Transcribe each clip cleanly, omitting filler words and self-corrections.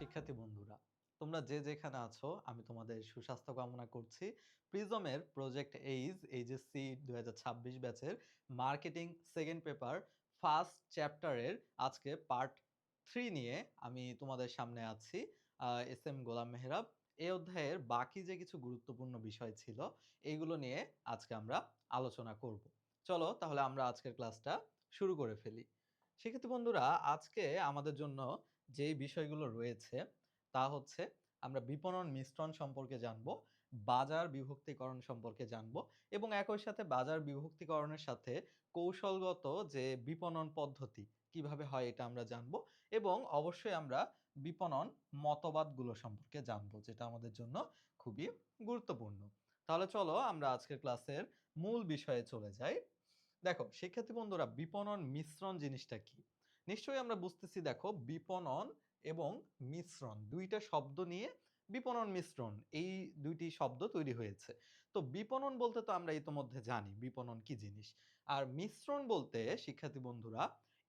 শিক্ষার্থী বন্ধুরা, তোমরা যে যেখানে আছো আমি তোমাদের সুস্বাস্থ্য কামনা করছি। প্রিজমের প্রজেক্ট এইচএসসি ২০২৬ ব্যাচের মার্কেটিং সেকেন্ড পেপার ফার্স্ট চ্যাপ্টারের আজকে পার্ট 3 নিয়ে আমি তোমাদের সামনে আছি। এস এম গোলাম মেহরাব। এই অধ্যায়ের বাকি যে কিছু গুরুত্বপূর্ণ বিষয় ছিল এইগুলো নিয়ে আজকে আমরা আলোচনা করব। চলো তাহলে আমরা আজকের ক্লাসটা শুরু করে ফেলি। শিক্ষার্থী বন্ধুরা, আজকে আমাদের জন্য যেই বিষয়গুলো রয়েছে তা হচ্ছে আমরা বিপণন মিশ্রণ সম্পর্কে জানবো, বাজার বিভক্তিকরণ সম্পর্কে জানবো এবং একই সাথে বাজার বিভক্তিকরণের সাথে কৌশলগত যে বিপণন পদ্ধতি কিভাবে হয় এটা আমরা জানবো এবং অবশ্যই আমরা বিপণন মতবাদগুলো সম্পর্কে জানবো, যেটা আমাদের জন্য খুবই গুরুত্বপূর্ণ। তাহলে চলো আমরা আজকের ক্লাসের মূল বিষয়ে চলে যাই। দেখো শিক্ষার্থী বন্ধুরা, বিপণন মিশ্রণ জিনিসটা কি? নিশ্চয়ই আমরা বুঝতেছি। দেখো, বিপণন এবং মিশ্রণ দুইটা শব্দ নিয়ে বিপণন মিশ্রণ এই দুইটি শব্দ তৈরি হয়েছে। তো বিপণন বলতে তো আমরা ইতোমধ্যে জানি বিপণন কি জিনিস। আর মিশ্রণ বলতে শিক্ষার্থী বন্ধুরা,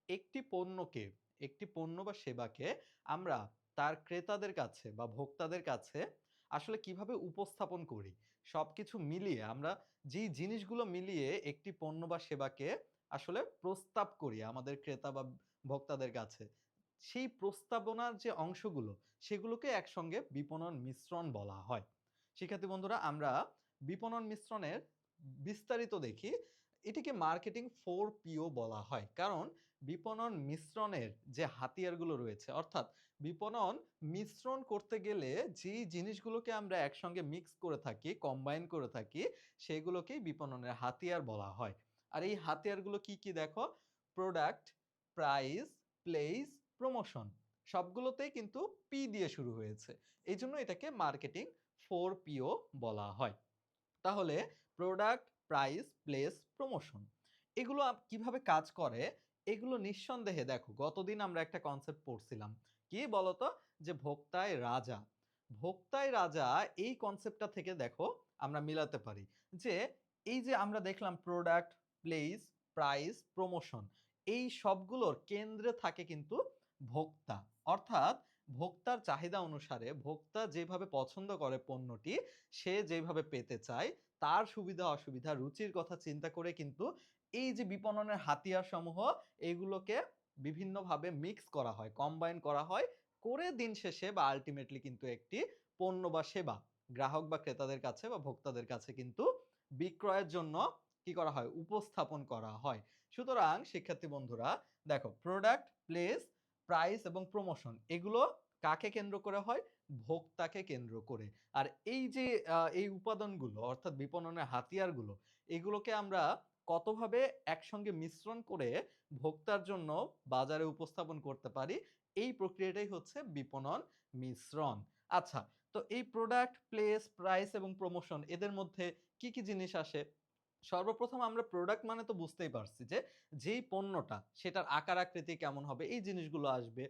একটি পণ্য বা সেবাকে আমরা তার ক্রেতাদের কাছে বা ভোক্তাদের কাছে আসলে কিভাবে উপস্থাপন করি, সবকিছু মিলিয়ে আমরা যেই জিনিসগুলো মিলিয়ে একটি পণ্য বা সেবাকে আসলে প্রস্তাব করি আমাদের ক্রেতা বা ভোক্তাদের কাছে, সেই প্রস্তাবনার যে অংশগুলো সেগুলোকে একসঙ্গে বিপণন মিশ্রণ বলা হয়। শিক্ষার্থী বন্ধুরা, আমরা বিপণন মিশ্রণের বিস্তারিত দেখি। এটিকে মার্কেটিং 4P বলা হয়, কারণ বিপণন মিশ্রণের যে হাতিয়ারগুলো রয়েছে, অর্থাৎ বিপণন মিশ্রণ করতে গেলে যেই জিনিসগুলোকে আমরা একসঙ্গে মিক্স করে থাকি, কম্বাইন করে থাকি, সেগুলোকেই বিপণনের হাতিয়ার বলা হয়। আর এই হাতিয়ারগুলো কি কি দেখো? প্রোডাক্ট, প্রাইস, প্লেস, প্রমোশন, সবগুলোতেই কিন্তু পি দিয়ে শুরু হয়েছে। এই জন্য এটাকে মার্কেটিং 4P বলা হয়। তাহলে প্রোডাক্ট, প্রাইস, প্লেস, প্রমোশন এগুলো কিভাবে কাজ করে? এগুলো নিঃসন্দেহে দেখো, গতদিন আমরা একটা কনসেপ্ট পড়ছিলাম। কি বলতো? যে ভোক্তায় রাজা। ভোক্তায় রাজা, এই কনসেপ্টটা থেকে দেখো আমরা মিলাতে পারি যে এই যে আমরা দেখলাম প্রোডাক্ট, প্লেস, প্রাইস, প্রমোশন, এই সবগুলোর কেন্দ্রে থাকে কিন্তু ভোক্তা। অর্থাৎ ভোক্তার চাহিদা অনুসারে ভোক্তা যেভাবে পছন্দ করে পণ্যটি, সে যেভাবে পেতে চায়, তার সুবিধা অসুবিধা রুচির কথা চিন্তা করে কিন্তু এই যে বিপণনের হাতিয়ার সমূহ, এগুলোকে বিভিন্নভাবে মিক্স করা হয়, কম্বাইন করা হয়, করে দিন শেষে বা আলটিমেটলি কিন্তু একটি পণ্য বা সেবা গ্রাহক বা ক্রেতাদের কাছে বা ভোক্তাদের কাছে কিন্তু বিক্রয়ের জন্য কি করা হয়? উপস্থাপন করা হয়। সুতরাং শিক্ষার্থী বন্ধুরা, দেখো, প্রোডাক্ট, প্লেস, প্রাইস এবং প্রমোশন এগুলো কাকে কেন্দ্র করে হয়? ভোক্তাকে কেন্দ্র করে। আর এই যে এই উপাদানগুলো অর্থাৎ বিপণনের হাতিয়ারগুলো, এগুলোকে আমরা কতভাবে একসঙ্গে মিশ্রণ করে ভোক্তার জন্য বাজারে উপস্থাপন করতে পারি, এই প্রক্রিয়াটাই হচ্ছে বিপণন মিশ্রণ। আচ্ছা, তো এই প্রোডাক্ট, প্লেস, প্রাইস এবং প্রমোশন এদের মধ্যে কি কি জিনিস আসে? সর্বপ্রথম আমরা প্রোডাক্ট মানে তো বুঝতেই পারছি যে যেই পণ্যটা সেটার আকার আকৃতি কেমন হবে, এই জিনিসগুলো আসবে।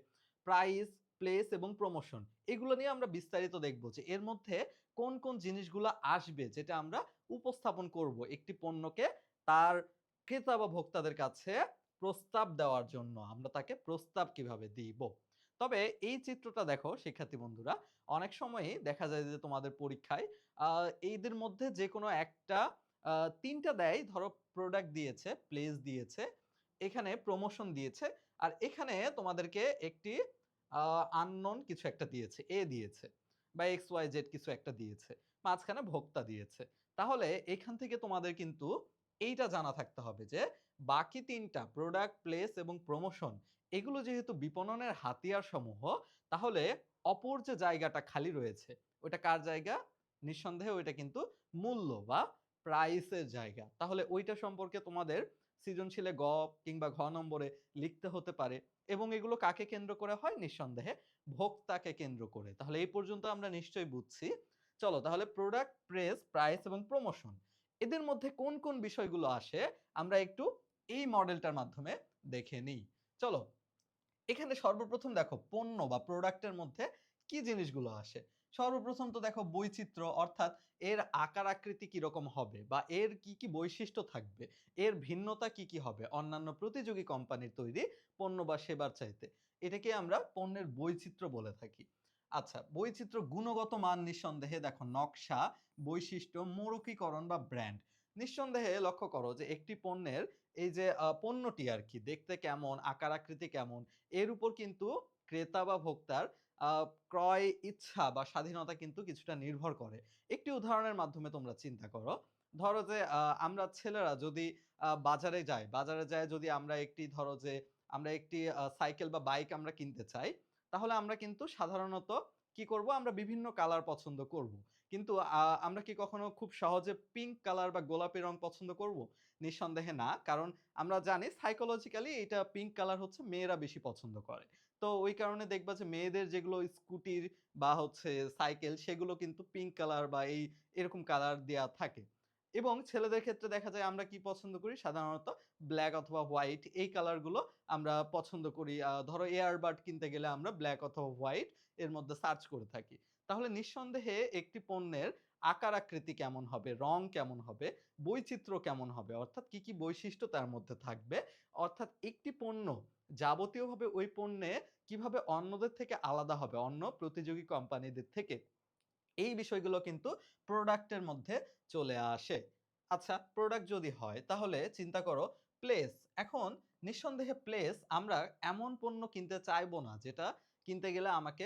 প্রাইস, প্লেস এবং প্রমোশন এগুলো নিয়ে আমরা বিস্তারিত দেখব যে এর মধ্যে কোন কোন জিনিসগুলো আসবে, যেটা আমরা উপস্থাপন করব একটি পণ্যকে তার ক্রেতা বা ভোক্তাদের কাছে প্রস্তাব দেওয়ার জন্য। আমরা তাকে প্রস্তাব কিভাবে দিব। তবে এই চিত্রটা দেখো শিক্ষার্থী বন্ধুরা, অনেক সময়ই দেখা যায় যে তোমাদের পরীক্ষায় এদের মধ্যে যে কোনো একটা ৩ টা দেয়। ধরো প্রোডাক্ট দিয়েছে, প্লেস দিয়েছে, এখানে প্রমোশন দিয়েছে, আর এখানে তোমাদেরকে একটি আননোন কিছু একটা দিয়েছে, এ দিয়েছে বা XYZ কিছু একটা দিয়েছে। মাঝখানে ভোক্তা দিয়েছে। তাহলে এখান থেকে তোমাদের কিন্তু এইটা জানা থাকতে হবে যে বাকি ৩ টা প্রোডাক্ট, প্লেস এবং প্রমোশন এগুলো যেহেতু বিপণনের হাতিয়ার সমূহ, তাহলে অপর যে জায়গাটা খালি রয়েছে ওইটা কার জায়গা? নিঃসন্দেহে ওইটা কিন্তু মূল্য বা প্রাইসের জায়গা। তাহলে ওইটা সম্পর্কে তোমাদের সৃজনশীলে গ কিংবা ঘ নম্বরে লিখতে হতে পারে এবং এগুলো কাকে কেন্দ্র করে হয়? নিঃসন্দেহে ভোক্তাকে কেন্দ্র করে। তাহলে এই পর্যন্ত আমরা নিশ্চয়ই বুঝছি। চলো তাহলে প্রোডাক্ট, প্রাইস এবং প্রমোশন এদের মধ্যে কোন কোন বিষয়গুলো আসে আমরা একটু এই মডেলটার মাধ্যমে দেখে নিই। চলো, এখানে সর্বপ্রথম দেখো পণ্য বা প্রোডাক্টের মধ্যে কি জিনিসগুলো আসে। সর্বপ্রথম তো দেখো বৈচিত্র্য, অর্থাৎ এর আকার আকৃতি কিরকম হবে বা এর কি কি বৈশিষ্ট্য থাকবে, এর ভিন্নতা কি কি হবে অন্যান্য প্রতিযোগী কোম্পানির তৈরি পণ্য বা সেবার চাইতে, এটাকে আমরা পণ্যের বৈচিত্র্য বলে থাকি। আচ্ছা, বৈচিত্র্য গুণগত মান নিঃসন্দেহে দেখো নকশা, বৈশিষ্ট্য, মোড়কীকরণ বা ব্র্যান্ড। নিঃসন্দেহে লক্ষ্য করো যে একটি পণ্যের এই যে পণ্যটি আরকি দেখতে কেমন, আকার আকৃতি কেমন, এর উপর কিন্তু ক্রেতা বা ভোক্তার আ ক্রয় ইচ্ছা বা স্বাধীনতা কিন্তু কিছুটা নির্ভর করে। একটি উদাহরণের মাধ্যমে তোমরা চিন্তা করো। ধরো যে আমরা ছেলেরা যদি বাজারে যাই, বাজারে যায়ে যদি আমরা একটি ধরো যে আমরা একটি সাইকেল বা বাইক আমরা কিনতে চাই, তাহলে আমরা কিন্তু সাধারণত কি করব? আমরা বিভিন্ন কালার পছন্দ করব। কিন্তু আমরা কি কখনো খুব সহজে পিঙ্ক কালার বা গোলাপি রং পছন্দ করব? নিঃসন্দেহে না। কারণ আমরা জানি সাইকোলজিক্যালি এটা পিঙ্ক কালার হচ্ছে মেয়েরা বেশি পছন্দ করে। তো ওই কারণে দেখবা যে মেয়েদের যেগুলো স্কুটির বা হচ্ছে সাইকেল সেগুলো কিন্তু পিঙ্ক কালার বা এরকম কালার দেয়া থাকে। এবং ছেলেদের ক্ষেত্রে দেখা যায় আমরা কি পছন্দ করি? সাধারণত ব্লাক অথবা হোয়াইট এই কালার গুলো আমরা পছন্দ করি। ধরো এয়ারবাড কিনতে গেলে আমরা ব্লাক অথবা হোয়াইট এর মধ্যে সার্চ করে থাকি। তাহলে নিঃসন্দেহে একটি পণ্যের আকার আকৃতি কেমন হবে, রং কেমন হবে, বৈচিত্র্য কেমন হবে, অর্থাৎ কি, কি বৈশিষ্ট্য তার মধ্যে থাকবে। অর্থাৎ একটি পণ্য যাবতীয়ভাবে ওই পণ্যে কিভাবে অন্যদের থেকে আলাদা হবে, অন্য প্রতিযোগী কোম্পানিদের থেকে। এই বিষয়গুলো কিন্তু প্রোডাক্ট এর মধ্যে চলে আসে। আচ্ছা, প্রোডাক্ট যদি হয় তাহলে চিন্তা করো প্লেস। এখন নিঃসন্দেহে প্লেস আমরা এমন পণ্য কিনতে চাইবো না যেটা কিনতে গেলে আমাকে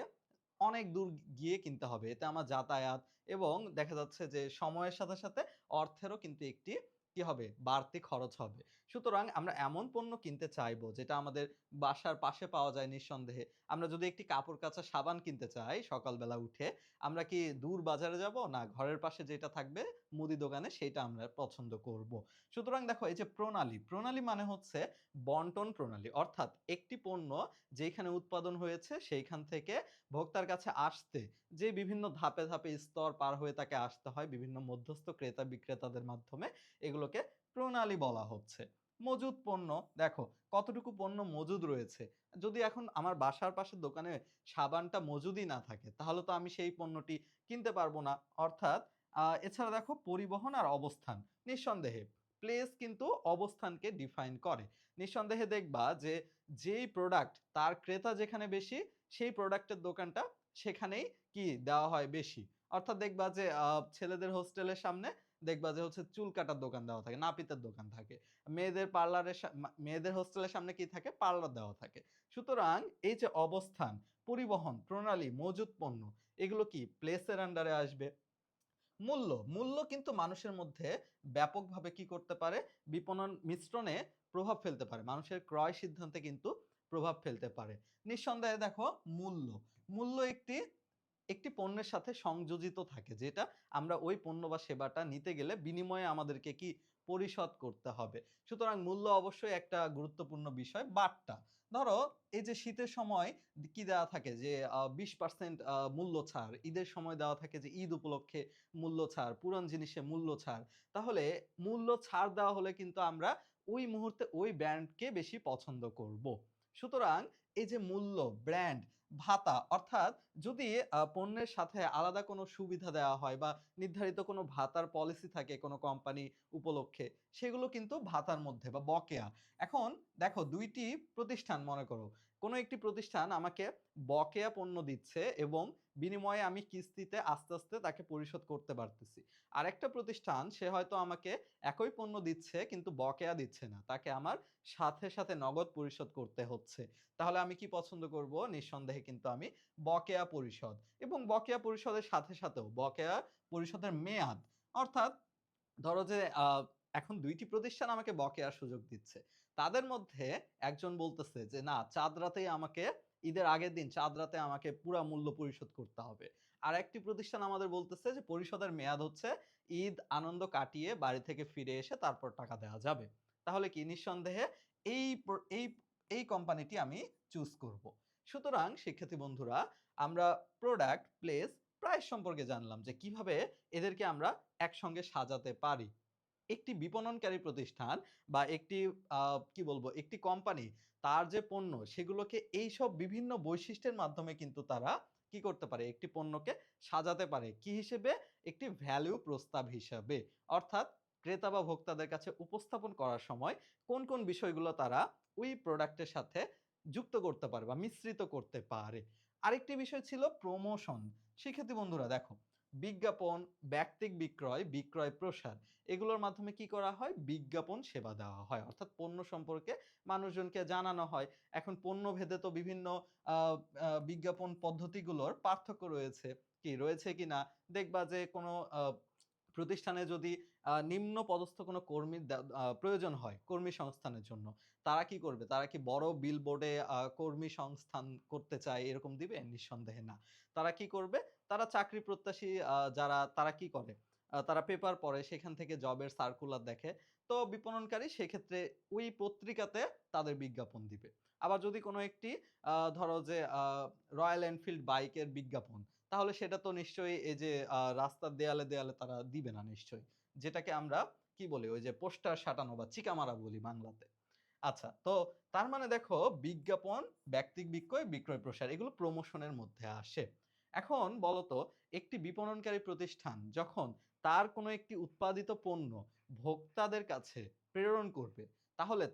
অনেক দূর গিয়ে কিনতে হবে। এতে আমার যাতায়াত এবং দেখা যাচ্ছে যে সময়ের সাথে, সাথে অর্থেরও কিন্তু একটি কি হবে? বাড়তি খরচ হবে। সুতরাং আমরা এমন পণ্য কিনতে চাইবো যেটা আমাদের বাসার পাশে পাওয়া যায় নিঃসন্দেহে। আমরা যদি একটি কাপড় কাচার সাবান কিনতে চাই সকালবেলা উঠে, আমরা কি দূর বাজারে যাব? না ঘরের পাশে যেটা থাকবে মুদি দোকানে সেইটা আমরা পছন্দ করব। সুতরাং দেখো এই যে প্রণালী, প্রণালী মানে হচ্ছে বন্টন প্রণালী। অর্থাৎ একটি পণ্য যেইখানে উৎপাদন হয়েছে সেইখান থেকে ভোক্তার কাছে আসতে যে বিভিন্ন ধাপে, ধাপে স্তর পার হয়ে তাকে আসতে হয় বিভিন্ন মধ্যস্থ ক্রেতা বিক্রেতাদের মাধ্যমে, এগুলোকে প্রণালী বলা হচ্ছে। মজুদ পণ্য দেখো কতটুকু পণ্য মজুদ রয়েছে। যদি এখন আমার বাসার পাশের দোকানে সাবানটা মজুদই না থাকে, তাহলে তো আমি সেই পণ্যটি কিনতে পারব না। অর্থাৎ এছাড়া দেখো পরিবহন আর অবস্থান। নিঃসন্দেহে প্লেস কিন্তু অবস্থানকে ডিফাইন করে। নিঃসন্দেহে দেখবা যে, যেই প্রোডাক্ট তার ক্রেতা যেখানে বেশি, সেই প্রোডাক্টের দোকানটা সেখানেই কি দেওয়া হয় বেশি। অর্থাৎ দেখবা যে ছেলেদের হোস্টেলের সামনে দেখবা যে হচ্ছে চুল কাটার দোকান দেওয়া থাকে, নাপিতের দোকান থাকে। মেয়েদের পার্লারের মেয়েদের হোস্টেলের সামনে কি থাকে? পার্লার দেওয়া থাকে। সুতরাং এই যে অবস্থান, পরিবহন, প্রণালী, মজুত পণ্য এগুলো কি প্লেসের আন্ডারে আসবে। মূল্য, মূল্য কিন্তু মানুষের মধ্যে ব্যাপকভাবে কি করতে পারে? বিপণন মিশ্রণে প্রভাব ফেলতে পারে। মানুষের ক্রয় সিদ্ধান্তে কিন্তু প্রভাব ফেলতে পারে। নিঃসন্দেহে দেখো মূল্য, মূল্য একটি পণ্যের সাথে সংযোজিত থাকে যেটা আমরা ওই পণ্য বা সেবাটা নিতে গেলে বিনিময়ে আমাদেরকে কি পরিশোধ করতে হবে। সুতরাং মূল্য অবশ্যই একটা গুরুত্বপূর্ণ বিষয়। বার্তা, ধরো এই যে শীতের সময় কি দেওয়া থাকে যে 20% মূল্য ছাড়। ঈদের সময় দেওয়া থাকে যে ঈদ উপলক্ষে মূল্য ছাড়, পুরান জিনিসে মূল্য ছাড়। তাহলে মূল্য ছাড় দেওয়া হলে কিন্তু আমরা ওই মুহূর্তে ওই ব্র্যান্ডকে বেশি পছন্দ করব। সুতরাং এই যে মূল্য, ব্র্যান্ড, ভাতা অর্থাৎ যদি পণ্যের সাথে আলাদা কোনো সুবিধা দেওয়া হয় বা নির্ধারিত কোনো ভাতার পলিসি থাকে কোনো কোম্পানি উপলক্ষে, সেগুলো কিন্তু ভাতার মধ্যে বা বকেয়া। এখন দেখো ২ টি প্রতিষ্ঠান মনে করো। কোনো একটি প্রতিষ্ঠান আমাকে বকেয়া পণ্য দিচ্ছে এবং বিনিময়ে আমি কিস্তিতে আস্তে, আস্তে তাকে পরিশোধ করতে পারতেছি। আরেকটা প্রতিষ্ঠান সে হয়তো আমাকে একই পণ্য দিচ্ছে কিন্তু বকেয়া দিচ্ছে না। তাকে আমার সাথে, সাথে নগদ পরিশোধ করতে হচ্ছে। তাহলে আমি কি পছন্দ করব? নিঃসন্দেহে কিন্তু আমি বকেয়া পরিশোধ এবং বকেয়া পরিশোধের সাথে, সাথেও বকেয়া পরিশোধের মেয়াদ অর্থাৎ ধরো যে এখন ২ টি প্রতিষ্ঠান আমাকে বকেয়ার সুযোগ দিচ্ছে। তাদের মধ্যে একজন বলতেছে যে, "না, চাঁদ রাতেই আমাকে ঈদের আগের দিন চাঁদ রাতে আমাকে পুরা মূল্য পরিশোধ করতে হবে।" আরেকটি প্রতিষ্ঠান আমাদের বলতেছে যে, "পরিশোধের মেয়াদ হচ্ছে ঈদ আনন্দ কাটিয়ে বাড়ি থেকে ফিরে এসে তারপর টাকা দেওয়া যাবে।" তাহলে কি নিঃসন্দেহে এই প্র এই এই কোম্পানিটি আমি চুজ করব। সুতরাং শিক্ষার্থী বন্ধুরা, আমরা প্রোডাক্ট, প্লেস, প্রাইস সম্পর্কে জানলাম যে কিভাবে এদেরকে আমরা একসঙ্গে সাজাতে পারি। একটি বিপণনকারী প্রতিষ্ঠান বা একটি কি বলবো? একটি কোম্পানি তার যে পণ্য সেগুলোকে এইসব বিভিন্ন বৈশিষ্ট্যের মাধ্যমে কিন্তু তারা কি করতে পারে? একটি পণ্যকে সাজাতে পারে। কি হিসেবে? একটি ভ্যালু প্রস্তাব হিসাবে। অর্থাৎ ক্রেতা বা ভোক্তাদের কাছে উপস্থাপন করার সময় কোন, কোন বিষয়গুলো তারা ওই প্রোডাক্টের সাথে যুক্ত করতে পারে বা মিশ্রিত করতে পারে। আরেকটি বিষয় ছিল প্রমোশন। শিক্ষার্থী বন্ধুরা দেখো, বিজ্ঞাপন, ব্যক্তিক বিক্রয়, বিক্রয় প্রসার এগুলোর মাধ্যমে কি করা হয়? বিজ্ঞাপন সেবা দেওয়া হয়। অর্থাৎ পণ্য সম্পর্কে মানুষজনকে জানানো হয়। এখন পণ্যভেদে তো বিভিন্ন আ বিজ্ঞাপন পদ্ধতিগুলোর পার্থক্য রয়েছে। কি রয়েছে কিনা দেখবা যে কোনো প্রতিষ্ঠানে যদি নিম্ন পদস্থ কোনো কর্মীর প্রয়োজন হয় কর্মী সংস্থানের জন্য, তারা কি করবে? তারা কি বড় বিলবোর্ডে কর্মী সংস্থান করতে চায় এরকম দিবে? নিঃসন্দেহে না। তারা কি করবে? তারা চাকরি প্রত্যাশী যারা তারা কি করে? তারা পেপার পড়ে, সেখান থেকে জবের সার্কুলার দেখে। তো বিপণনকারী সেক্ষেত্রে ওই পত্রিকাতে তাদের বিজ্ঞাপন দিবে। আবার যদি কোনো একটি ধরো যে রয়্যাল এনফিল্ড বাইকের বিজ্ঞাপন, তাহলে সেটা তো নিশ্চয়ই এই যে রাস্তার দেয়ালে, দেয়ালে তারা দিবে না নিশ্চয়ই। যেটাকে আমরা কি বলি? ওই যে পোস্টার সাটানো বা চিকা মারা বলি বাংলাতে। আচ্ছা, তো তার মানে দেখো বিজ্ঞাপন, ব্যক্তিক বিক্রয়, বিক্রয় প্রসার এগুলো প্রমোশনের মধ্যে আসে। এখন বলতো একটি বিপণনকারী প্রতিষ্ঠান যখন তার কোনো একটি উৎপাদিত পণ্য ভোক্তাদের কাছে প্রেরণ করবে, তাহলে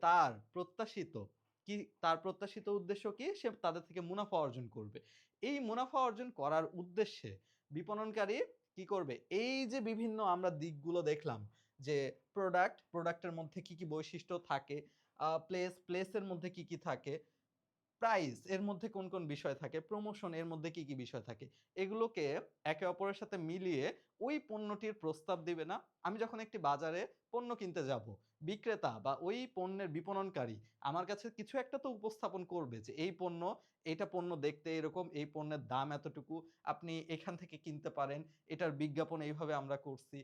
কি তার প্রত্যাশিত উদ্দেশ্য কি? সে তাদের থেকে মুনাফা অর্জন করবে। এই মুনাফা অর্জন করার উদ্দেশ্যে বিপণনকারী কি করবে? এই যে বিভিন্ন আমরা দিকগুলো দেখলাম যে প্রোডাক্টের মধ্যে কি, কি বৈশিষ্ট্য থাকে, প্লেসের মধ্যে কি, কি থাকে, প্রাইস এর মধ্যে কোন, কোন বিষয় থাকে, প্রমোশন এর মধ্যে কি, কি বিষয় থাকে। এগুলোকে একে অপরের সাথে মিলিয়ে ওই পণ্যটির প্রস্তাব দিবে না? আমি যখন একটি বাজারে পণ্য কিনতে যাব, বিক্রেতা বা ওই পণ্যের বিপণনকারী আমার কাছে কিছু একটা তো উপস্থাপন করবে যে এই পণ্য, এইটা পণ্য দেখতে এরকম, এই পণ্যের দাম এতটুকু, আপনি এখান থেকে কিনতে পারেন, এটার বিজ্ঞাপন এইভাবে আমরা করছি।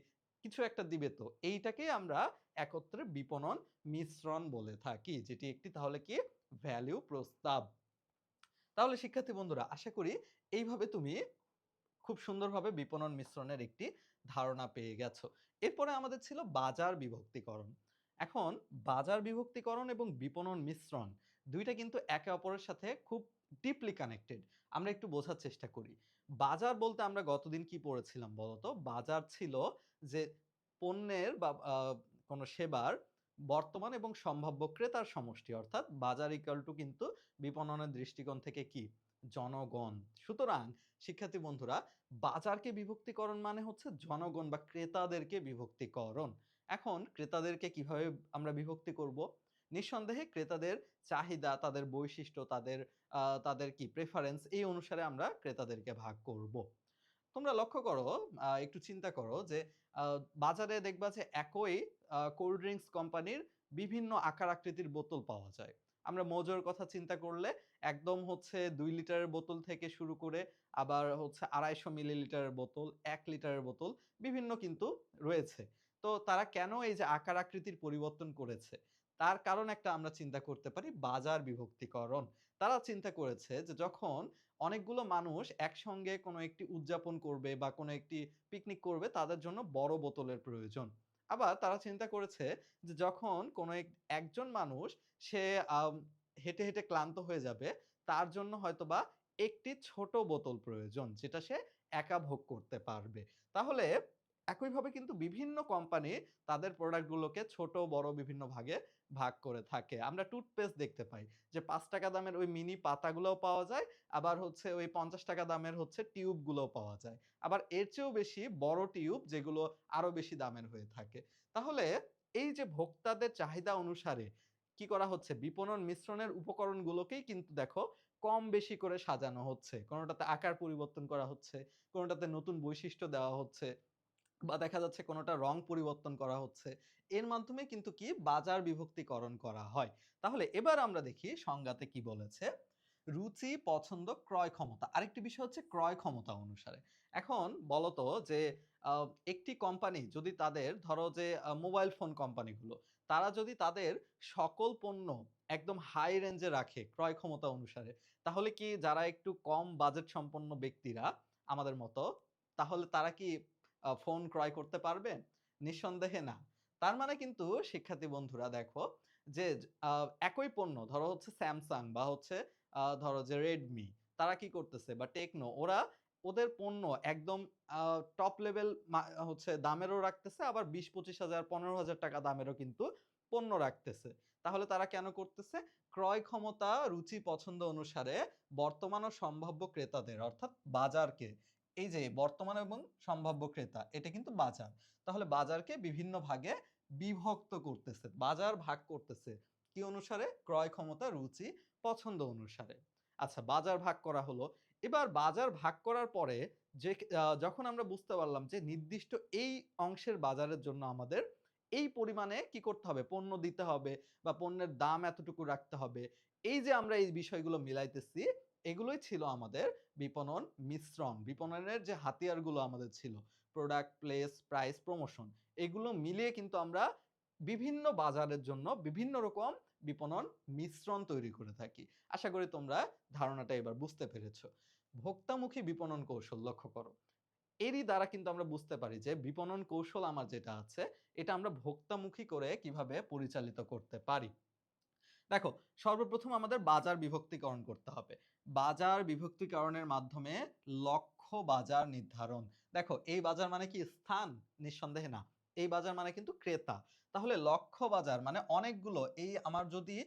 কিছু একটা দিবে তো। এইটাকেই আমরা একত্রে বিপণন মিশ্রণ বলে থাকি। যেটি একটি তাহলে কি ভ্যালু প্রস্তাব। তাহলে শিক্ষার্থী বন্ধুরা আশা করি এইভাবে তুমি খুব সুন্দরভাবে বিপণন মিশ্রণের একটি ধারণা পেয়ে গেছো। এরপরে আমাদের ছিল বাজার বিভক্তিকরণ। এখন বাজার বিভক্তিকরণ এবং বিপণন মিশ্রণ ২ টা কিন্তু একে অপরের সাথে খুব ডিপলি কানেক্টেড। আমরা একটু বোঝার চেষ্টা করি। বাজার বলতে আমরা গতদিন কি পড়েছিলাম বলতো? বাজার ছিল যে পণ্যের বা কোনো সেবার বর্তমান এবং সম্ভাব্য ক্রেতার সমষ্টি। অর্থাৎ বাজার ইকুয়াল টু কিন্তু বিপণনের দৃষ্টিকোণ থেকে কি? জনগণ। সুতরাং শিক্ষার্থী বন্ধুরা বাজারকে বিভক্তিকরণ মানে হচ্ছে জনগণ বা ক্রেতাদেরকে বিভক্তিকরণ। এখন ক্রেতাদেরকে কিভাবে আমরা বিভক্তি করব? নিঃসন্দেহে ক্রেতাদের চাহিদা, তাদের বৈশিষ্ট্য, তাদের কি প্রেফারেন্স এই অনুসারে আমরা ক্রেতাদেরকে ভাগ করব। তোমরা লক্ষ্য করো, একটু চিন্তা করো যে আ বাজারে দেখবা যে একই কোল্ড ড্রিংকস কোম্পানির বিভিন্ন আকার আকৃতির বোতল পাওয়া যায়। আমরা মৌজোর কথা চিন্তা করলে একদম হচ্ছে ২ লিটারের বোতল থেকে শুরু করে আবার হচ্ছে ২৫০ মিলিলিটারের বোতল, ১ লিটারের বোতল বিভিন্ন কিন্তু রয়েছে। তো তারা কেন এই যে আকার আকৃতির পরিবর্তন করেছে? তার কারণ একটা আমরা চিন্তা করতে পারি বাজার বিভক্তিকরণ। তারা চিন্তা করেছে যে যখন অনেকগুলো মানুষ একসঙ্গে কোনো একটি উদযাপন করবে বা কোনো একটি পিকনিক করবে তাদের জন্য বড় বোতলের প্রয়োজন। আবার তারা চিন্তা করেছে যে যখন কোনো একজন মানুষ সে আম হেঁটে, হেঁটে ক্লান্ত হয়ে যাবে তার জন্য হয়তোবা একটি ছোট বোতল প্রয়োজন যেটা সে একা ভোগ করতে পারবে। তাহলে একইভাবে কিন্তু বিভিন্ন কোম্পানি তাদের প্রোডাক্ট গুলোকে ছোট বড় বিভিন্ন ভাগে ভাগ করে থাকে। আমরা টুথপেস্ট দেখতে পাই যে ৳৫ দামের ওই মিনি পাতাগুলোও পাওয়া যায়। আবার হচ্ছে ওই ৳৫০ দামের হচ্ছে টিউব গুলোও পাওয়া যায়। আবার এর চেয়েও বেশি বড় টিউব যেগুলো আরো বেশি দামের হয়ে থাকে। তাহলে এই যে ভোক্তাদের চাহিদা অনুসারে কি করা হচ্ছে? বিপণন মিশ্রণের উপকরণগুলোকেই কিন্তু দেখো কম বেশি করে সাজানো হচ্ছে। কোনটাতে আকার পরিবর্তন করা হচ্ছে, কোনটাতে নতুন বৈশিষ্ট্য দেওয়া হচ্ছে। বা দেখা যাচ্ছে কোনটা রং পরিবর্তন করা হচ্ছে। এর মাধ্যমে কিন্তু কি বাজার বিভক্তিকরণ করা হয়। তাহলে এবার আমরা দেখি সংজ্ঞাতে কি বলেছে। রুচি, পছন্দ, ক্রয় ক্ষমতা। আরেকটি বিষয় হচ্ছে ক্রয় ক্ষমতা অনুসারে। এখন বলতো যে আ একটি কোম্পানি যদি তাদের ধরো যে মোবাইল ফোন কোম্পানিগুলো, তারা যদি তাদের সকল পণ্য একদম হাই রেঞ্জে রাখে ক্রয় ক্ষমতা অনুসারে, তাহলে কি যারা একটু কম বাজেট সম্পন্ন ব্যক্তিরা আমাদের মতো, তাহলে তারা কি ফোন ক্রয় করতে পারবে? নিঃসন্দেহে না। তার মানে কিন্তু শিক্ষার্থী বন্ধুরা দেখো যে আ একই পণ্য ধরো হচ্ছে Samsung বা হচ্ছে ধরো যে Redmi তারা কি করতেছে বা Tecno ওরা ওদের পণ্য একদম আ টপ লেভেল হচ্ছে দামেরও রাখতেছে আবার ২০-২৫ হাজার ৳১৫,০০০ দামেরও কিন্তু পণ্য রাখতেছে। তাহলে তারা কেন করতেছে? ক্রয় ক্ষমতা, রুচি, পছন্দ অনুসারে বর্তমান ও সম্ভাব্য ক্রেতাদের অর্থাৎ বাজারকে, এই যে বর্তমান এবং সম্ভাব্য ক্রেতা এটা কিন্তু বাজার। তাহলে বাজারকে বিভিন্ন ভাগে বিভক্ত করতেছে, বাজার ভাগ করতেছে কি অনুসারে? ক্রয় ক্ষমতা, রুচি, পছন্দ অনুসারে। আচ্ছা, বাজার ভাগ করা হলো। এবার বাজার ভাগ করার পরে যে যখন আমরা বুঝতে পারলাম যে নির্দিষ্ট এই অংশের বাজারের জন্য আমাদের এই পরিমাণে কি করতে হবে? পণ্য দিতে হবে বা পণ্যের দাম এতটুকু রাখতে হবে। এই যে আমরা এই বিষয়গুলো মিলাইতেছি, এগুলোই ছিল আমাদের বিপণন মিশ্রণ। বিপণনের যে হাতিয়ারগুলো আমাদের ছিল, প্রোডাক্ট, প্লেস, প্রাইস, প্রমোশন, এগুলো মিলিয়ে কিন্তু আমরা বিভিন্ন বাজারের জন্য বিভিন্ন রকম বিপণন মিশ্রণ তৈরি করে থাকি। আশা করি তোমরা ধারণাটা এবার বুঝতে পেরেছো। ভোক্তামুখী বিপণন কৌশল লক্ষ্য করো। এরই দ্বারা কিন্তু আমরা বুঝতে পারি যে বিপণন কৌশল আমার যেটা আছে, এটা আমরা ভোক্তামুখী করে কিভাবে পরিচালিত করতে পারি। দেখো, সর্বপ্রথম আমাদের বাজার বিভক্তিকরণ করতে হবে। বাজার বিভক্তিকরণের মাধ্যমে লক্ষ্য বাজার নির্ধারণ। দেখো, এই বাজার মানে কি স্থান? নিঃসন্দেহে না। এই বাজার মানে কিন্তু ক্রেতা। তাহলে লক্ষ্য বাজার মানে অনেকগুলো, এই আমার যদি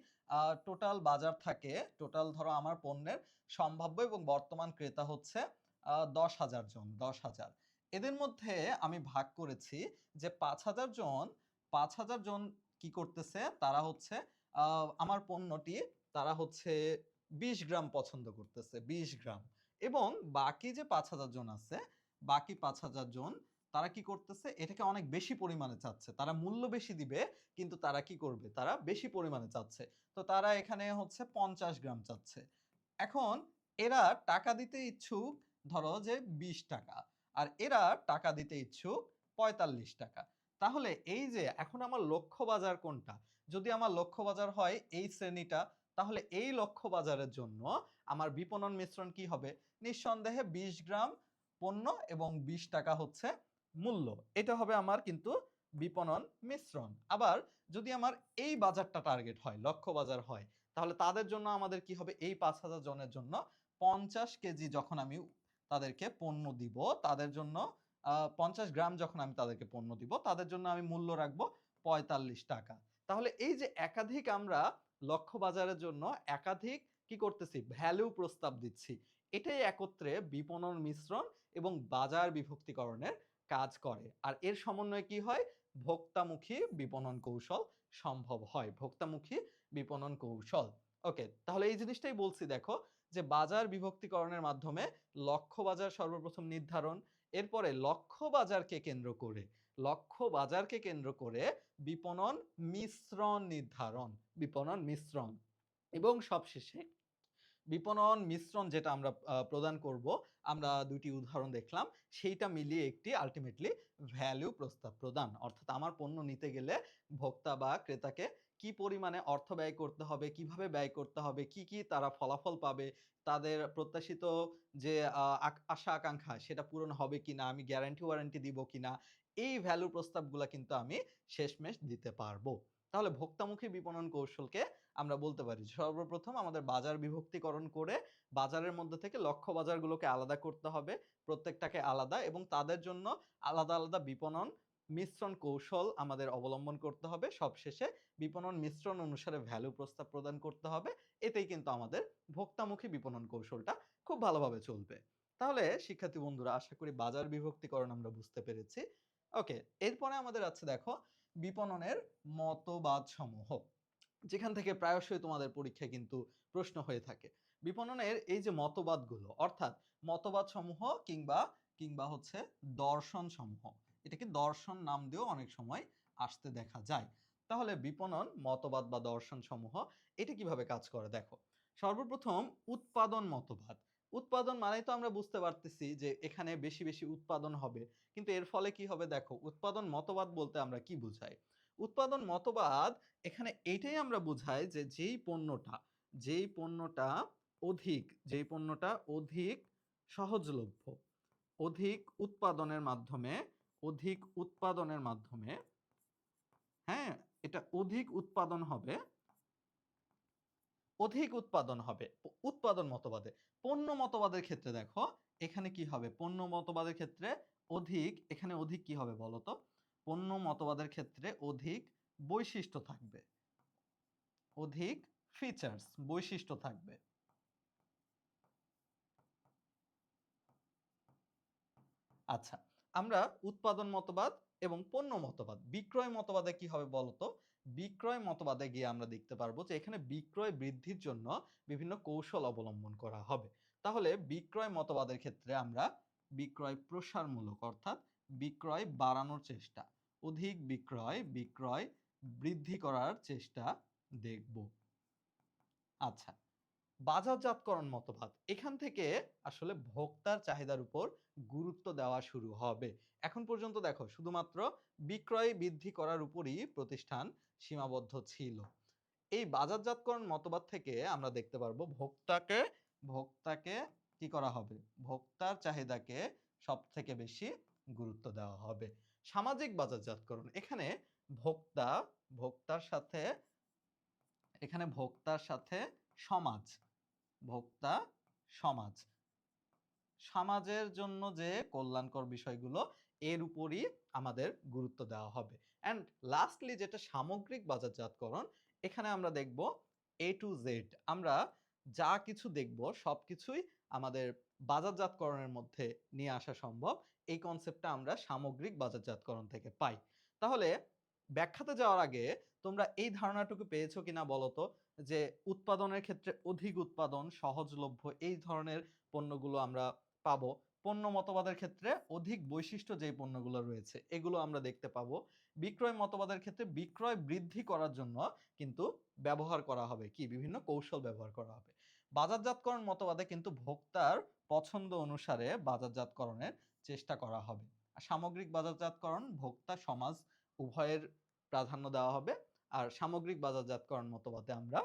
টোটাল বাজার থাকে, টোটাল ধরো আমার পণ্যের সম্ভাব্য এবং বর্তমান ক্রেতা হচ্ছে ১০,০০০ জন, ১০,০০০। এদের মধ্যে আমি ভাগ করেছি যে ৫,০০০ জন, ৫,০০০ জন কি করতেছে? তারা হচ্ছে আমার পণ্যটি তারা হচ্ছে ২০ গ্রাম পছন্দ করতেছে, ২০ গ্রাম। এবং বাকি যে ৫,০০০ জন আছে, বাকি ৫,০০০ জন তারা কি করতেছে? এটাকে অনেক বেশি পরিমাণে চাচ্ছে। তারা মূল্য বেশি দিবে, কিন্তু তারা কি করবে? তারা বেশি পরিমাণে চাচ্ছে। তো তারা এখানে হচ্ছে ৫০ গ্রাম চাচ্ছে। এখন এরা টাকা দিতে ইচ্ছুক ধরো যে ৳২০, আর এরা টাকা দিতে ইচ্ছুক ৳৪৫। তাহলে এই যে এখন আমার লক্ষ্য বাজার কোনটা? যদি আমার লক্ষ্য বাজার হয় এই শ্রেণীটা, তাহলে এই লক্ষ্য বাজারের জন্য আমার বিপণন মিশ্রণ কি হবে? নিঃসন্দেহে ২০ গ্রাম পণ্য এবং ৳২০ হচ্ছে মূল্য। এটা হবে আমার কিন্তু বিপণন মিশ্রণ। আবার যদি আমার এই বাজারটা টার্গেট হয়, লক্ষ্য বাজার হয়, তাহলে তাদের জন্য আমাদের কি হবে? এই ৫,০০০ জনের জন্য ৫০ কেজি যখন আমি তাদেরকে পণ্য দিব, তাদের জন্য ৫০ গ্রাম যখন আমি তাদেরকে পণ্য দিব, তাদের জন্য আমি মূল্য রাখবো ৳৪৫। তাহলে এই যে একাধিক আমরা লক্ষ্য বাজারের জন্য একাধিক কি করতেছি? ভ্যালু প্রস্তাব দিচ্ছি। এটাই একত্রে বিপণন মিশ্রণ এবং বাজার বিভক্তিকরণের কাজ করে। আর এর সমন্বয়ে কি হয়? ভোক্তামুখী বিপণন কৌশল সম্ভব হয়। ভোক্তামুখী বিপণন কৌশল। ওকে, তাহলে এই জিনিসটাই বলছি দেখো, যে বাজার বিভক্তিকরণের মাধ্যমে লক্ষ্য বাজার সর্বপ্রথম নির্ধারণ, এরপরে লক্ষ্য বাজারকে কেন্দ্র করে বিপণন মিশ্রণ নির্ধারণ, বিপণন মিশ্রণ, এবং সবশেষে বিপণন মিশ্রণ যেটা আমরা প্রদান করব, আমরা ২ টি উদাহরণ দেখলাম। সেইটা মিলিয়ে একটি আল্টিমেটলি ভ্যালু প্রস্তাব প্রদান। অর্থাৎ আমার পণ্য নিতে গেলে ভোক্তা বা ক্রেতাকে কি পরিমাণে অর্থ ব্যয় করতে হবে, কিভাবে ব্যয় করতে হবে, কি তারা ফলাফল পাবে, তাদের প্রত্যাশিত যে আশা আকাঙ্ক্ষা সেটা পূরণ হবে কিনা, আমি গ্যারান্টি ওয়ারেন্টি দিব কিনা, এই ভ্যালু প্রস্তাবগুলা কিন্তু আমি শেষমেশ দিতে পারব। তাহলে ভোক্তামুখী বিপণন কৌশলকে আমরা বলতে পারি সর্বপ্রথম আমাদের বাজার বিভক্তিকরণ করে বাজারের মধ্যে থেকে লক্ষ্য বাজারগুলোকে আলাদা করতে হবে, প্রত্যেকটাকে আলাদা, এবং তাদের জন্য আলাদা আলাদা বিপণন মিশ্রণ কৌশল আমাদের অবলম্বন করতে হবে। সবশেষে বিপণন মিশ্রণ অনুসারে ভ্যালু প্রস্তাব প্রদান করতে হবে। এতেই কিন্তু আমাদের ভোক্তামুখী বিপণন কৌশলটা খুব ভালোভাবে চলবে। তাহলে শিক্ষার্থী বন্ধুরা, আশা করি বাজার বিভক্তিকরণ আমরা বুঝতে পেরেছি। ওকে, এরপরে আমাদের আছে দেখো বিপণনের মতবাদ সমূহ, যেখান থেকে প্রায়শই তোমাদের পরীক্ষায় কিন্তু প্রশ্ন হয়ে থাকে। বিপণনের এই যে মতবাদগুলো, অর্থাৎ মতবাদ সমূহ কিংবা কিংবা হচ্ছে দর্শন সমূহ, এটাকে দর্শন নাম দিয়েও অনেক সময় আসতে দেখা যায়। তাহলে বিপণন মতবাদ বা দর্শন সমূহ এটা কিভাবে কাজ করে দেখো। সর্বপ্রথম উৎপাদন মতবাদ। উৎপাদন মানেই তো আমরা বুঝতে পারতেছি যে এখানে বেশি বেশি উৎপাদন হবে, কিন্তু এর ফলে কি হবে দেখো, উৎপাদন মতবাদ বলতে আমরা কি বুঝাই? উৎপাদন মতবাদ এখানে এইটাই আমরা বুঝাই যে যেই পণ্যটা অধিক সহজলভ্য, অধিক উৎপাদনের মাধ্যমে, হ্যাঁ, এটা অধিক উৎপাদন হবে উৎপাদন মতবাদে। পণ্য মতবাদের ক্ষেত্রে দেখো, এখানে কি হবে? পণ্য মতবাদের ক্ষেত্রে অধিক, এখানে অধিক কি হবে বলতো? পণ্য মতবাদের ক্ষেত্রে অধিক বৈশিষ্ট্য থাকবে, অধিক ফিচার্স বৈশিষ্ট্য থাকবে। আচ্ছা, আমরা উৎপাদন মতবাদ এবং পণ্য মতবাদ, বিক্রয় মতবাদে কি হবে বলতো? বিক্রয় মতবাদে গিয়ে আমরা দেখতে পারবো যে এখানে বিক্রয় বৃদ্ধির জন্য বিভিন্ন কৌশল অবলম্বন করা হবে। তাহলে বিক্রয় মতবাদের ক্ষেত্রে আমরা বিক্রয় প্রসারমূলক অর্থাৎ বিক্রয় বাড়ানোর চেষ্টা, অধিক বিক্রয় বৃদ্ধি করার চেষ্টা দেখব। আচ্ছা, বাজারজাতকরণ মতবাদ, এখান থেকে আসলে ভোক্তার চাহিদার উপর গুরুত্ব দেওয়া শুরু হবে। এখন পর্যন্ত দেখো শুধুমাত্র বিক্রয় বৃদ্ধি করার উপরই প্রতিষ্ঠান সীমাবদ্ধ ছিল। এই বাজারজাতকরণ মতবাদ থেকে আমরা দেখতে পারবো ভোক্তাকে ভোক্তাকে কি করা হবে, ভোক্তার চাহিদাকে সব থেকে বেশি গুরুত্ব দেওয়া হবে। সামাজিক বাজারজাতকরণ, এখানে ভোক্তা ভোক্তার সাথে ভোক্তার সাথে সমাজ, ভোক্তা সমাজ, সমাজের জন্য যে কল্যাণকর বিষয়গুলো এর উপরই আমাদের গুরুত্ব দেওয়া হবে। অ্যান্ড লাস্টলি যেটা সামগ্রিক বাজারজাতকরণ, এখানে আমরা দেখব এ টু জেড, আমরা যা কিছু দেখব সবকিছুই আমাদের বাজারজাতকরণের মধ্যে নিয়ে আসা সম্ভব। এই কনসেপ্টটা আমরা সামগ্রিক বাজারজাতকরণ থেকে পাই। তাহলে ব্যাখ্যাতে যাওয়ার আগে তোমরা এই ধারণাটুকু পেয়েছো কিনা বলো তো, যে উৎপাদনের ক্ষেত্রে অধিক উৎপাদন, সহজলভ্য এই ধরনের পণ্যগুলো আমরা পাবো। পণ্য মতবাদের ক্ষেত্রে অধিক বৈশিষ্ট্য যেই পণ্যগুলো রয়েছে এগুলো আমরা দেখতে পাবো। বিক্রয় মতবাদের ক্ষেত্রে বিক্রয় বৃদ্ধি করার জন্য কিন্তু ব্যবহার করা হবে কি, বিভিন্ন কৌশল ব্যবহার করা হবে। বাজারজাতকরণ মতবাদে কিন্তু ভোক্তার পছন্দ অনুসারে বাজারজাতকরণের চেষ্টা করা হবে। আর সামগ্রিক বাজারজাতকরণ ভোক্তা সমাজ উভয়ের প্রাধান্য দেওয়া হবে। আর সামগ্রিক বাজারজাতকরণ মতবাদে আমরা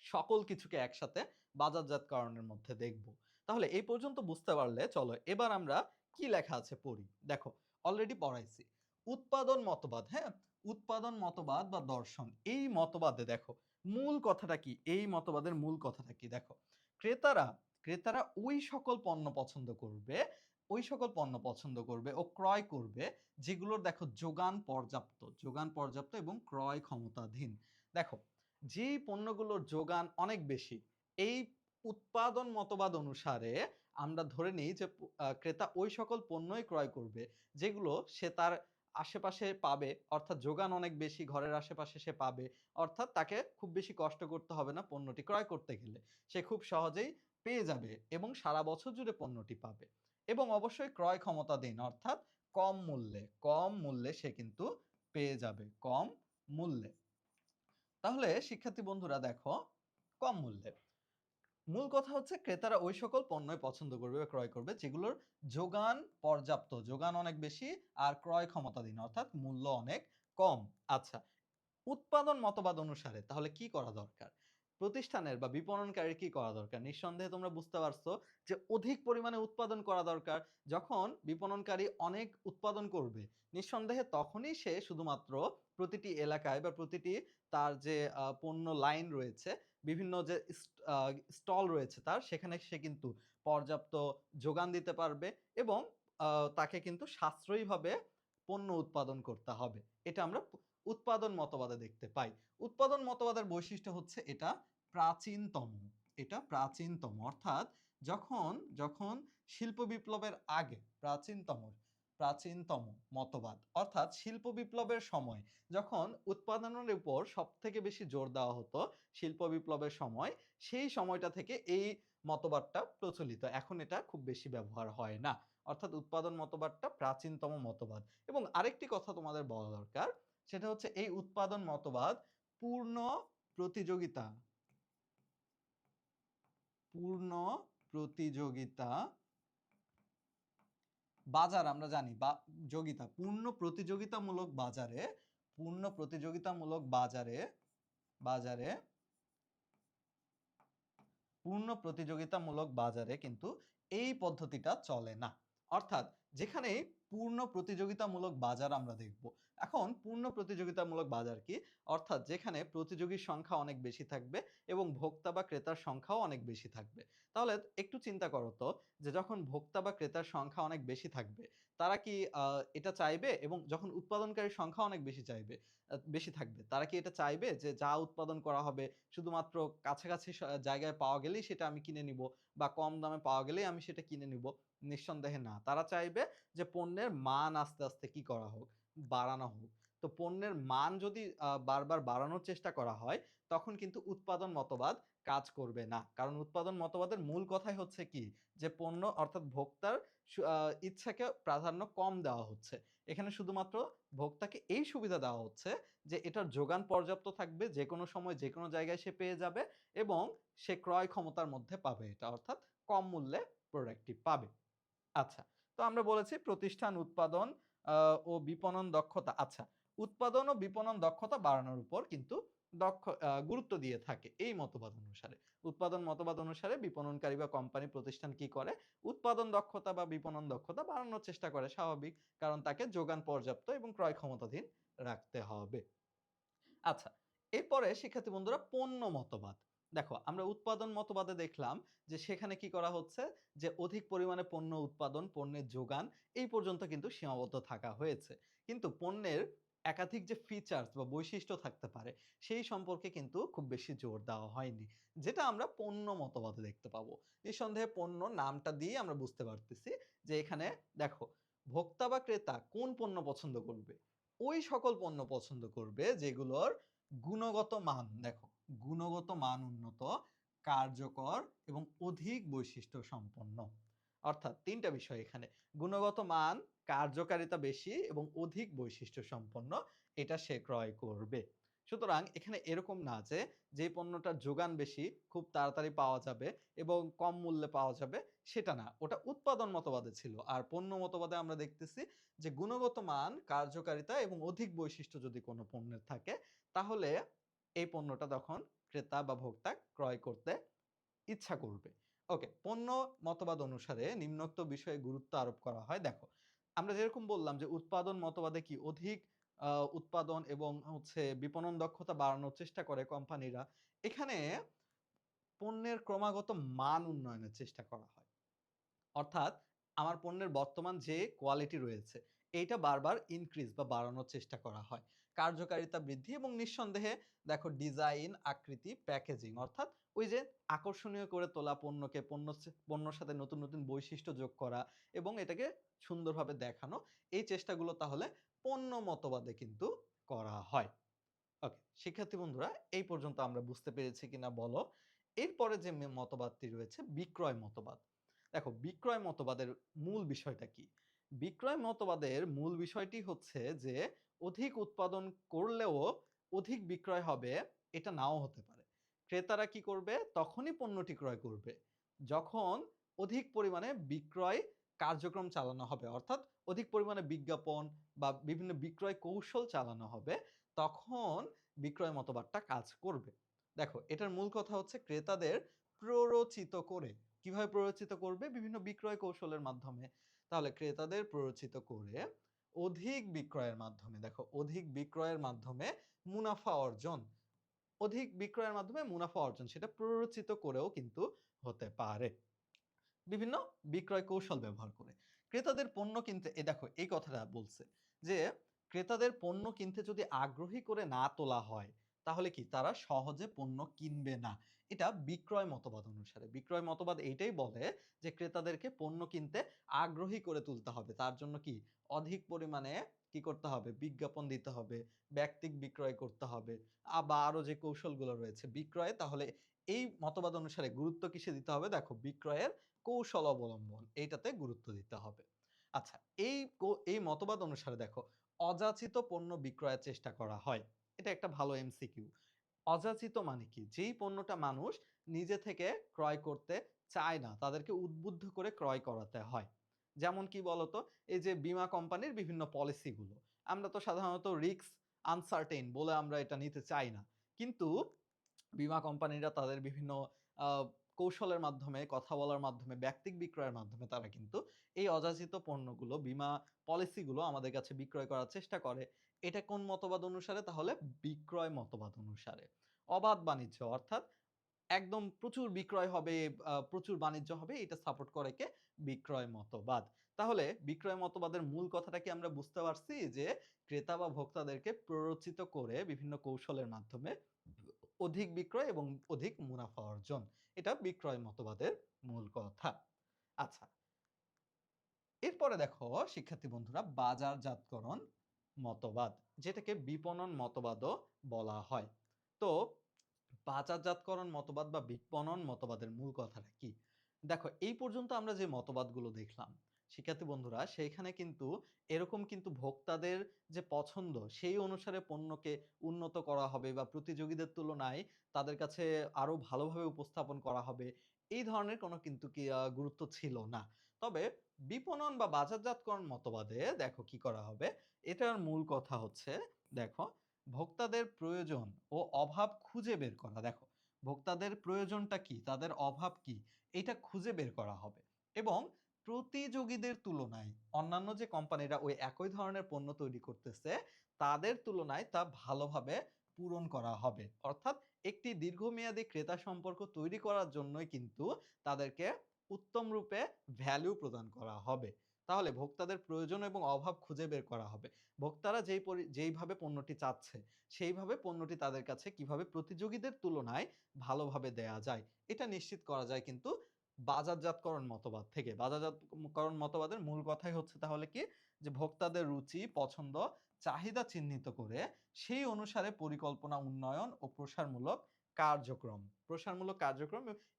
সকল কিছুকে একসাথে বাজারজাতকরণের মধ্যে দেখব। তাহলে এই পর্যন্ত বুঝতে পারলে চলো এবার আমরা কি লেখা আছে পড়ি। দেখো, অলরেডি পড়াইছি উৎপাদন মতবাদ, হ্যাঁ, উৎপাদন মতবাদ বা দর্শন। এই মতবাদে দেখো মূল কথাটা কি, এই মতবাদের মূল কথাটা কি দেখো, ক্রেতারা ক্রেতারা ওই সকল পণ্য পছন্দ করবে ও ক্রয় করবে যেগুলোর দেখো যোগান পর্যাপ্ত এবং ক্রয় ক্ষমতাধীন। দেখো, যেই পণ্যগুলোর যোগান অনেক বেশি, এই উৎপাদন মতবাদ অনুসারে আমরা ধরে নিই যে ক্রেতা ওই সকল পণ্যই ক্রয় করবে যেগুলো সে তার আশেপাশে পাবে, অর্থাৎ যোগান অনেক বেশি, ঘরের আশেপাশে সে পাবে, অর্থাৎ তাকে খুব বেশি কষ্ট করতে হবে না পণ্যটি ক্রয় করতে গেলে, সে খুব সহজেই পেয়ে যাবে এবং সারা বছর জুড়ে পণ্যটি পাবে। এবং অবশ্যই ক্রয় ক্ষমতাধীন, অর্থাৎ কম মূল্যে সে কিন্তু পেয়ে যাবে, কম মূল্যে। তাহলে শিক্ষার্থী বন্ধুরা দেখো, কম মূল্যে মূল কথা হচ্ছে ক্রেতারা ওই সকল পণ্যই পছন্দ করবে বা ক্রয় করবে যেগুলোর যোগান পর্যাপ্ত, যোগান অনেক বেশি, আর ক্রয় ক্ষমতাধীন অর্থাৎ মূল্য অনেক কম। আচ্ছা, উৎপাদন মতবাদ অনুসারে তাহলে কি করা দরকার, প্রতিষ্ঠানের বা বিপণনকারীর কি করা দরকার? নিঃসন্দেহে তোমরা বুঝতে পারছো যে অধিক পরিমাণে উৎপাদন করা দরকার। যখন বিপণনকারী অনেক উৎপাদন করবে নিঃসন্দেহে তখনই সে শুধুমাত্র প্রতিটি এলাকায় বা প্রতিটি তার যে পণ্য লাইন রয়েছে, বিভিন্ন যে স্টল রয়েছে তার, সেখানে সে কিন্তু পর্যাপ্ত যোগান দিতে পারবে এবং তাকে কিন্তু সাশ্রয়ীভাবে পণ্য উৎপাদন করতে হবে। এটা আমরা উৎপাদন মতবাদে দেখতে পাই। উৎপাদন মতবাদের বৈশিষ্ট্য হচ্ছে এটা প্রাচীনতম, এটা প্রাচীনতম অর্থাৎ যখন যখন শিল্প বিপ্লবের আগে প্রাচীনতম মতবাদ, অর্থাৎ শিল্প বিপ্লবের সময় যখন উৎপাদনের উপর সব থেকে বেশি জোর দেওয়া হতো শিল্প বিপ্লবের সময়, সেই সময়টা থেকে এই মতবাদটা প্রচলিত, এখন এটা খুব বেশি ব্যবহার হয় না। অর্থাৎ উৎপাদন মতবাদটা প্রাচীনতম মতবাদ। এবং আরেকটি কথা তোমাদের বলা দরকার, সেটা হচ্ছে এই উৎপাদন মতবাদ পূর্ণ প্রতিযোগিতা পূর্ণ প্রতিযোগিতা বাজার, আমরা জানি বা যোগিতা, পূর্ণ প্রতিযোগিতামূলক বাজারে কিন্তু এই পদ্ধতিটা চলে না। অর্থাৎ যেখানে পূর্ণ প্রতিযোগিতামূলক বাজার আমরা দেখব। এখন পূর্ণ প্রতিযোগিতামূলক বাজার কি? অর্থাৎ যেখানে প্রতিযোগীর সংখ্যা অনেক বেশি থাকবে এবং ভোক্তা বা ক্রেতার সংখ্যাও অনেক বেশি থাকবে। তাহলে একটু চিন্তা করো তো যে যখন ভোক্তা বা ক্রেতার সংখ্যা অনেক বেশি থাকবে, তারা কি এটা চাইবে এবং যখন উৎপাদনকারীর সংখ্যা অনেক বেশি থাকবে, তারা কি এটা চাইবে যে যা উৎপাদন করা হবে শুধুমাত্র কাছাকাছি জায়গায় পাওয়া গেলেই সেটা আমি কিনে নিবো বা কম দামে পাওয়া গেলেই আমি সেটা কিনে নিবো? নিঃসন্দেহে না। তারা চাইবে যে পণ্যের মান আস্তে, আস্তে কি করা হোক? বাড়ানো হোক। তো পণ্যের মান যদি বারবার বাড়ানোর চেষ্টা করা হয়, তখন কিন্তু উৎপাদন মতবাদ কাজ করবে না। কারণ উৎপাদন মতবাদের মূল কথাই হচ্ছে কি? যে পণ্য অর্থাৎ ভোক্তার সু আ ইচ্ছাকে প্রাধান্য কম দেওয়া হচ্ছে। এখানে শুধুমাত্র ভোক্তাকে এই সুবিধা দেওয়া হচ্ছে যে এটার যোগান পর্যাপ্ত থাকবে, যেকোনো সময় যেকোনো জায়গায় সে পেয়ে যাবে এবং সে ক্রয় ক্ষমতার মধ্যে পাবে এটা। অর্থাৎ কম মূল্যে প্রোডাক্টটি পাবে। আচ্ছা। তো আমরা বলেছি প্রতিষ্ঠান উৎপাদন আ ও বিপণন দক্ষতা। আচ্ছা, উৎপাদন ও বিপণন দক্ষতা বাড়ানোর উপর কিন্তু গুরুত্ব দিয়ে থাকে এই মতবাদ অনুসারে। উৎপাদন মতবাদ অনুসারে বিপণনকারী বা কোম্পানি প্রতিষ্ঠান কি করে? উৎপাদন দক্ষতা বা বিপণন দক্ষতা বাড়ানোর চেষ্টা করে স্বাভাবিক। কারণ তাকে যোগান পর্যাপ্ত এবং ক্রয় ক্ষমতাধীন রাখতে হবে। আচ্ছা, এরপরে শিক্ষার্থী বন্ধুরা পণ্য মতবাদ। দেখো আমরা উৎপাদন মতবাদে দেখলাম যে সেখানে কি করা হচ্ছে যে অধিক পরিমাণে পণ্য উৎপাদন, পণ্যের যোগান এই পর্যন্ত কিন্তু সীমাবদ্ধ থাকা হয়েছে। কিন্তু পণ্যের একাধিক যে ফিচার্স বা বৈশিষ্ট্য থাকতে পারে সেই সম্পর্কে কিন্তু খুব বেশি জোর দেওয়া হয়নি। যেটা আমরা পণ্য মতবাদে দেখতে পাবো। নিঃসন্দেহে পণ্য নামটা দিয়েই আমরা বুঝতে পারতেছি যে এখানে দেখো ভোক্তা বা ক্রেতা কোন পণ্য পছন্দ করবে? ওই সকল পণ্য পছন্দ করবে যেগুলোর গুণগত মান দেখো, গুণগত মান উন্নত, কার্যকর এবং অধিক বৈশিষ্ট্য সম্পন্ন। অর্থাৎ ৩ টা বিষয় এখানে। গুণগত মান, কার্যকারিতা বেশি এবং অধিক বৈশিষ্ট্য সম্পন্ন এটা সে ক্রয় করবে। সুতরাং এখানে এরকম না যে, যেই পণ্যটার যোগান বেশি, খুব তাড়াতাড়ি পাওয়া যাবে এবং কম মূল্যে পাওয়া যাবে সেটা না। ওটা উৎপাদন মতবাদে ছিল। আর পণ্য মতবাদে আমরা দেখতেছি যে গুণগত মান, কার্যকারিতা এবং অধিক বৈশিষ্ট্য যদি কোনো পণ্যের থাকে, তাহলে এই পণ্যটা তখন ক্রেতা বা ভোক্তা ক্রয় করতে ইচ্ছা করবে। ওকে, পণ্য মতবাদ অনুসারে নিম্নোক্ত বিষয়ে গুরুত্ব আরোপ করা হয়। দেখো, আমরা যেরকম বললাম যে উৎপাদন মতবাদে কি অধিক আ উৎপাদন এবং হচ্ছে বিপণন দক্ষতা বাড়ানোর চেষ্টা করে কোম্পানিরা। এখানে পণ্যের ক্রমাগত মান উন্নয়নের চেষ্টা করা হয়। অর্থাৎ আমার পণ্যের বর্তমান যে কোয়ালিটি রয়েছে, এইটা বারবার ইনক্রিজ বা বাড়ানোর চেষ্টা করা হয়। কার্যকারিতা বৃদ্ধি এবং নিঃসন্দেহে দেখো ডিজাইন, আকৃতি, প্যাকেজিং অর্থাৎ ওই যে আকর্ষণীয় করে তোলা পণ্যকে পণ্যর সাথে নতুন, নতুন বৈশিষ্ট্য যোগ করা এবং এটাকে সুন্দরভাবে দেখানো। এই চেষ্টাগুলো তাহলে পণ্য মতবাদে কিন্তু করা হয়। ওকে, শিক্ষার্থী বন্ধুরা এই পর্যন্ত আমরা বুঝতে পেরেছি কিনা বলো? এরপরে যে মতবাদটি রয়েছে বিক্রয় মতবাদ। দেখো বিক্রয় মতবাদের মূল বিষয়টা কি? বিক্রয় মতবাদের মূল বিষয়টি হচ্ছে যে অধিক উৎপাদন করলেও অধিক বিক্রয় হবে এটা নাও হতে পারে। ক্রেতারা কি করবে? তখনই পণ্যটি ক্রয় করবে যখন অধিক পরিমাণে বিক্রয় কার্যক্রম চালানো হবে। অর্থাৎ অধিক পরিমাণে বিজ্ঞাপন বা বিভিন্ন বিক্রয় কৌশল চালানো হবে তখন বিক্রয় মতবাদটা কাজ করবে। দেখো এটার মূল কথা হচ্ছে ক্রেতাদের প্ররোচিত করে। কিভাবে প্ররোচিত করবে? বিভিন্ন বিক্রয় কৌশলের মাধ্যমে। তাহলে ক্রেতাদের প্ররোচিত করে অধিক বিক্রয়ের মাধ্যমে দেখো অধিক বিক্রয়ের মাধ্যমে মুনাফা অর্জন। অধিক বিক্রয়ের মাধ্যমে মুনাফা অর্জন সেটা প্ররোচিত করেও কিন্তু হতে পারে। বিভিন্ন বিক্রয় কৌশল ব্যবহার করে। ক্রেতাদের পণ্য কিনতে দেখো এই কথাটা বলছে যে, ক্রেতাদের পণ্য কিনতে যদি আগ্রহী করে না তোলা হয়, তাহলে কি তারা সহজে পণ্য কিনবে না। এটা বিক্রয় মতবাদ অনুসারে। বিক্রয় মতবাদ এইটাই বলে যে, ক্রেতাদেরকে পণ্য কিনতে আগ্রহী করে তুলতে হবে। তার জন্য কি অধিক পরিমাণে কি করতে হবে? বিজ্ঞাপন দিতে হবে, ব্যক্তিক বিক্রয় করতে হবে। বা আরো যে কৌশলগুলো রয়েছে বিক্রয়ে তাহলে এই মতবাদ অনুসারে গুরুত্ব কিসে দিতে হবে? দেখো বিক্রয়ের কৌশল অবলম্বন এইটাতে গুরুত্ব দিতে হবে। আচ্ছা এই মতবাদ অনুসারে দেখো অযাচিত পণ্য বিক্রয়ের চেষ্টা করা হয়। এটা একটা ভালো এমসিকিউ। অযাচিত মানে কি? যেই পণ্যটা মানুষ নিজে থেকে ক্রয় করতে চায় না, তাদেরকে উদ্বুদ্ধ করে ক্রয় করাতে হয়। যেমন কি বলতো? এই যে বীমা কোম্পানির বিভিন্ন পলিসি গুলো। আমরা তো সাধারণত রিস্ক আনসার্টেইন বলে আমরা এটা নিতে চাই না। কিন্তু বীমা কোম্পানিরা তাদের বিভিন্ন আ কৌশলের মাধ্যমে, কথা বলার মাধ্যমে, ব্যক্তিক বিক্রয়ের মাধ্যমে তারা কিন্তু এই অযাচিত পণ্যগুলো, বীমা পলিসিগুলো আমাদের কাছে বিক্রয় করার চেষ্টা করে। এটা কোন মতবাদ অনুসারে? তাহলে বিক্রয় মতবাদ অনুসারে। অবাধ বাণিজ্য অর্থাৎ একদম প্রচুর বিক্রয় হবে, প্রচুর বাণিজ্য হবে, এটা সাপোর্ট করে কে? বিক্রয় মতবাদ। তাহলে বিক্রয় মতবাদের মূল কথাটা কি আমরা বুঝতে পারছি? যে ক্রেতা বা ভোক্তাদেরকে প্ররোচিত করে বিভিন্ন কৌশলের মাধ্যমে অধিক বিক্রয় এবং অধিক মুনাফা অর্জন। এটা বিক্রয় মতবাদের মূল কথা। আচ্ছা, এরপরে দেখো শিক্ষার্থী বন্ধুরা, বাজারজাতকরণ মতবাদ, যেটাকে বিপণন মতবাদও বলা হয়। তো বাজারজাতকরণ মতবাদ বা বিপণন মতবাদের মূল কথাটা কি? দেখো, এই পর্যন্ত আমরা যে মতবাদগুলো দেখলাম শিক্ষার্থী বন্ধুরা, সেইখানে কিন্তু এরকম কিন্তু ভোক্তাদের যে পছন্দ সেই অনুসারে পণ্যকে উন্নত করা হবে বা প্রতিযোগীদের তুলনায় তাদের কাছে আরো ভালোভাবে উপস্থাপন করা হবে, এই ধরনের কোনো কিন্তু কি গুরুত্ব ছিল না। তবে বিপণন বা বাজারজাতকরণ মতবাদে দেখো কি করা হবে। এটার মূল কথা হচ্ছে, দেখো, ভোক্তাদের প্রয়োজন ও অভাব খুঁজে বের করা। দেখো, ভোক্তাদের প্রয়োজনটা কি, তাদের অভাব কি, এটা খুঁজে বের করা হবে এবং প্রতিযোগীদের তুলনায় অন্যান্য যে কোম্পানিরা ওই একই ধরনের পণ্য তৈরি করতেছে তাদের তুলনায় তা ভালোভাবে পূরণ করা হবে। অর্থাৎ একটি দীর্ঘমেয়াদী ক্রেতা সম্পর্ক তৈরি করার জন্যই কিন্তু তাদেরকে উত্তম রূপে ভ্যালু প্রদান করা হবে। তাহলে ভোক্তাদের প্রয়োজন এবং অভাব খুঁজে বের করা হবে। ভোক্তারা যেইভাবে পণ্যটি চাচ্ছে সেইভাবে পণ্যটি তাদের কাছে কিভাবে প্রতিযোগীদের তুলনায় ভালোভাবে দেয়া যায়, এটা নিশ্চিত করা যায় কিন্তু বাজারজাতকরণ মতবাদ থেকে। বাজারজাতকরণ মতবাদের মূল কথাই হচ্ছে তাহলে কি, যে ভোক্তাদের রুচি, পছন্দ, চাহিদা চিহ্নিত করে সেই অনুসারে পরিকল্পনা, উন্নয়ন ও প্রসারমূলক কার্যক্রম,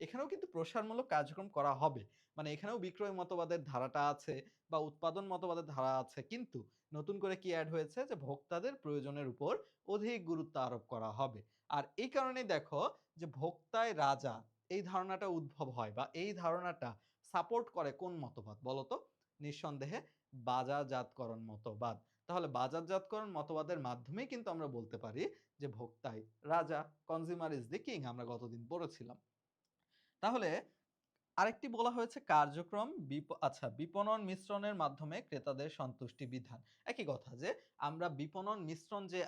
এখানেও কিন্তু প্রসারমূলক কার্যক্রম করা হবে। মানে এখানেও বিক্রয় মতবাদের ধারাটা আছে বা উৎপাদন মতবাদের ধারা আছে, কিন্তু নতুন করে কি এড হয়েছে, যে ভোক্তাদের প্রয়োজনের উপর অধিক গুরুত্ব আরোপ করা হবে। আর এই কারণেই দেখো যে ভোক্তায় রাজা, এই ধারণাটা উদ্ভব হয় বা এই ধারণাটা সাপোর্ট করে কোন মতবাদ বলতো? নিঃসন্দেহে বাজারজাতকরণ মতবাদ। তাহলে বাজারজাতকরণ মতবাদের মাধ্যমেই কিন্তু আমরা বলতে পারি যে ভোক্তাই রাজা, কনজিউমার ইজ দ্য কিং, আমরা গতদিন পড়েছিলাম। তাহলে আরেকটি বলা হয়েছে কার্যক্রম আচ্ছা, বিপণন মিশ্রণের মাধ্যমে ক্রেতাদের সন্তুষ্টি বিধান। একই কথা, যে আমরা বিপণন মিশ্রণ যে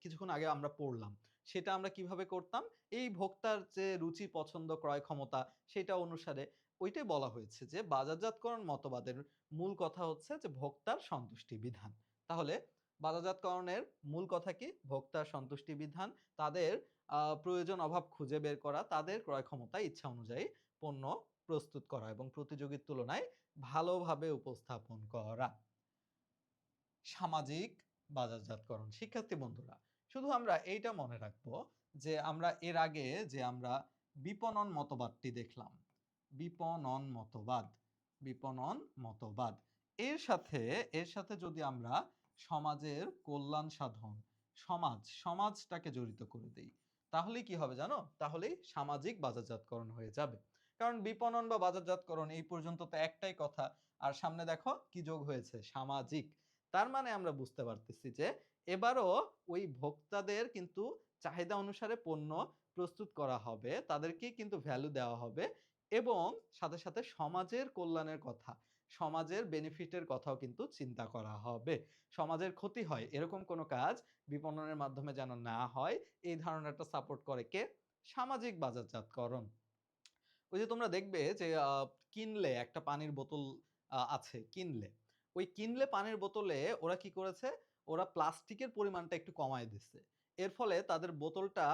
কিছুক্ষণ আগে আমরা পড়লাম, সেটা আমরা কিভাবে করতাম? এই ভোক্তার যে রুচি, পছন্দ, ক্রয় ক্ষমতা সেটা অনুসারে ওইটাই বলা হয়েছে যে বাজারজাতকরণ মতবাদের মূল কথা হচ্ছে যে ভোক্তার সন্তুষ্টি বিধান। তাহলে বাজারজাতকরণের মূল কথা কি? ভোক্তার সন্তুষ্টি বিধান, তাদের প্রয়োজন অভাব খুঁজে বের করা, তাদের ক্রয় ক্ষমতা ইচ্ছা অনুযায়ী পণ্য প্রস্তুত করা এবং প্রতিযোগীর তুলনায় ভালোভাবে উপস্থাপন করা। সামাজিক বাজারজাতকরণ। শিক্ষার্থী বন্ধুরা, শুধু আমরা এইটা মনে রাখবো যে আমরা এর আগে যে আমরা বিপণন মতবাদটি দেখলাম, বিপণন মতবাদ, বিপণন মতবাদ, এর সাথে যদি আমরা সমাজের কল্যাণ সাধন, সমাজটাকে জড়িত করে দেই, তাহলে কি হবে জানো? তাহলেই সামাজিক বাজারজাতকরণ হয়ে যাবে। কারণ বিপণন বা বাজারজাতকরণ এই পর্যন্ত তো একটাই কথা, আর সামনে দেখো কি যোগ হয়েছে, সামাজিক। তার মানে আমরা বুঝতে পারতেছি যে এবারও ওই ভোক্তাদের কিন্তু চাহিদা অনুসারে পণ্য প্রস্তুত করা হবে, তাদেরকে কিন্তু ভ্যালু দেওয়া হবে এবং সাথে সাথে সমাজের কল্যাণের কথা, সমাজের বেনিফিটের কথাও কিন্তু চিন্তা করা হবে। সমাজের ক্ষতি হয় এরকম কোনো কাজ বিপণনের মাধ্যমে যেন না হয়, এই ধারণাটা সাপোর্ট করে কে? সামাজিক বাজারজাতকরণ। ওই যে তোমরা দেখবে যে কিনলে একটা পানির বোতল আছে, কিনলে পানির বোতলে ওরা কি করেছে? ওরা প্লাস্টিকের পরিমাণটা একটু কমায় দিচ্ছে। এর ফলে তাদের বোতলটা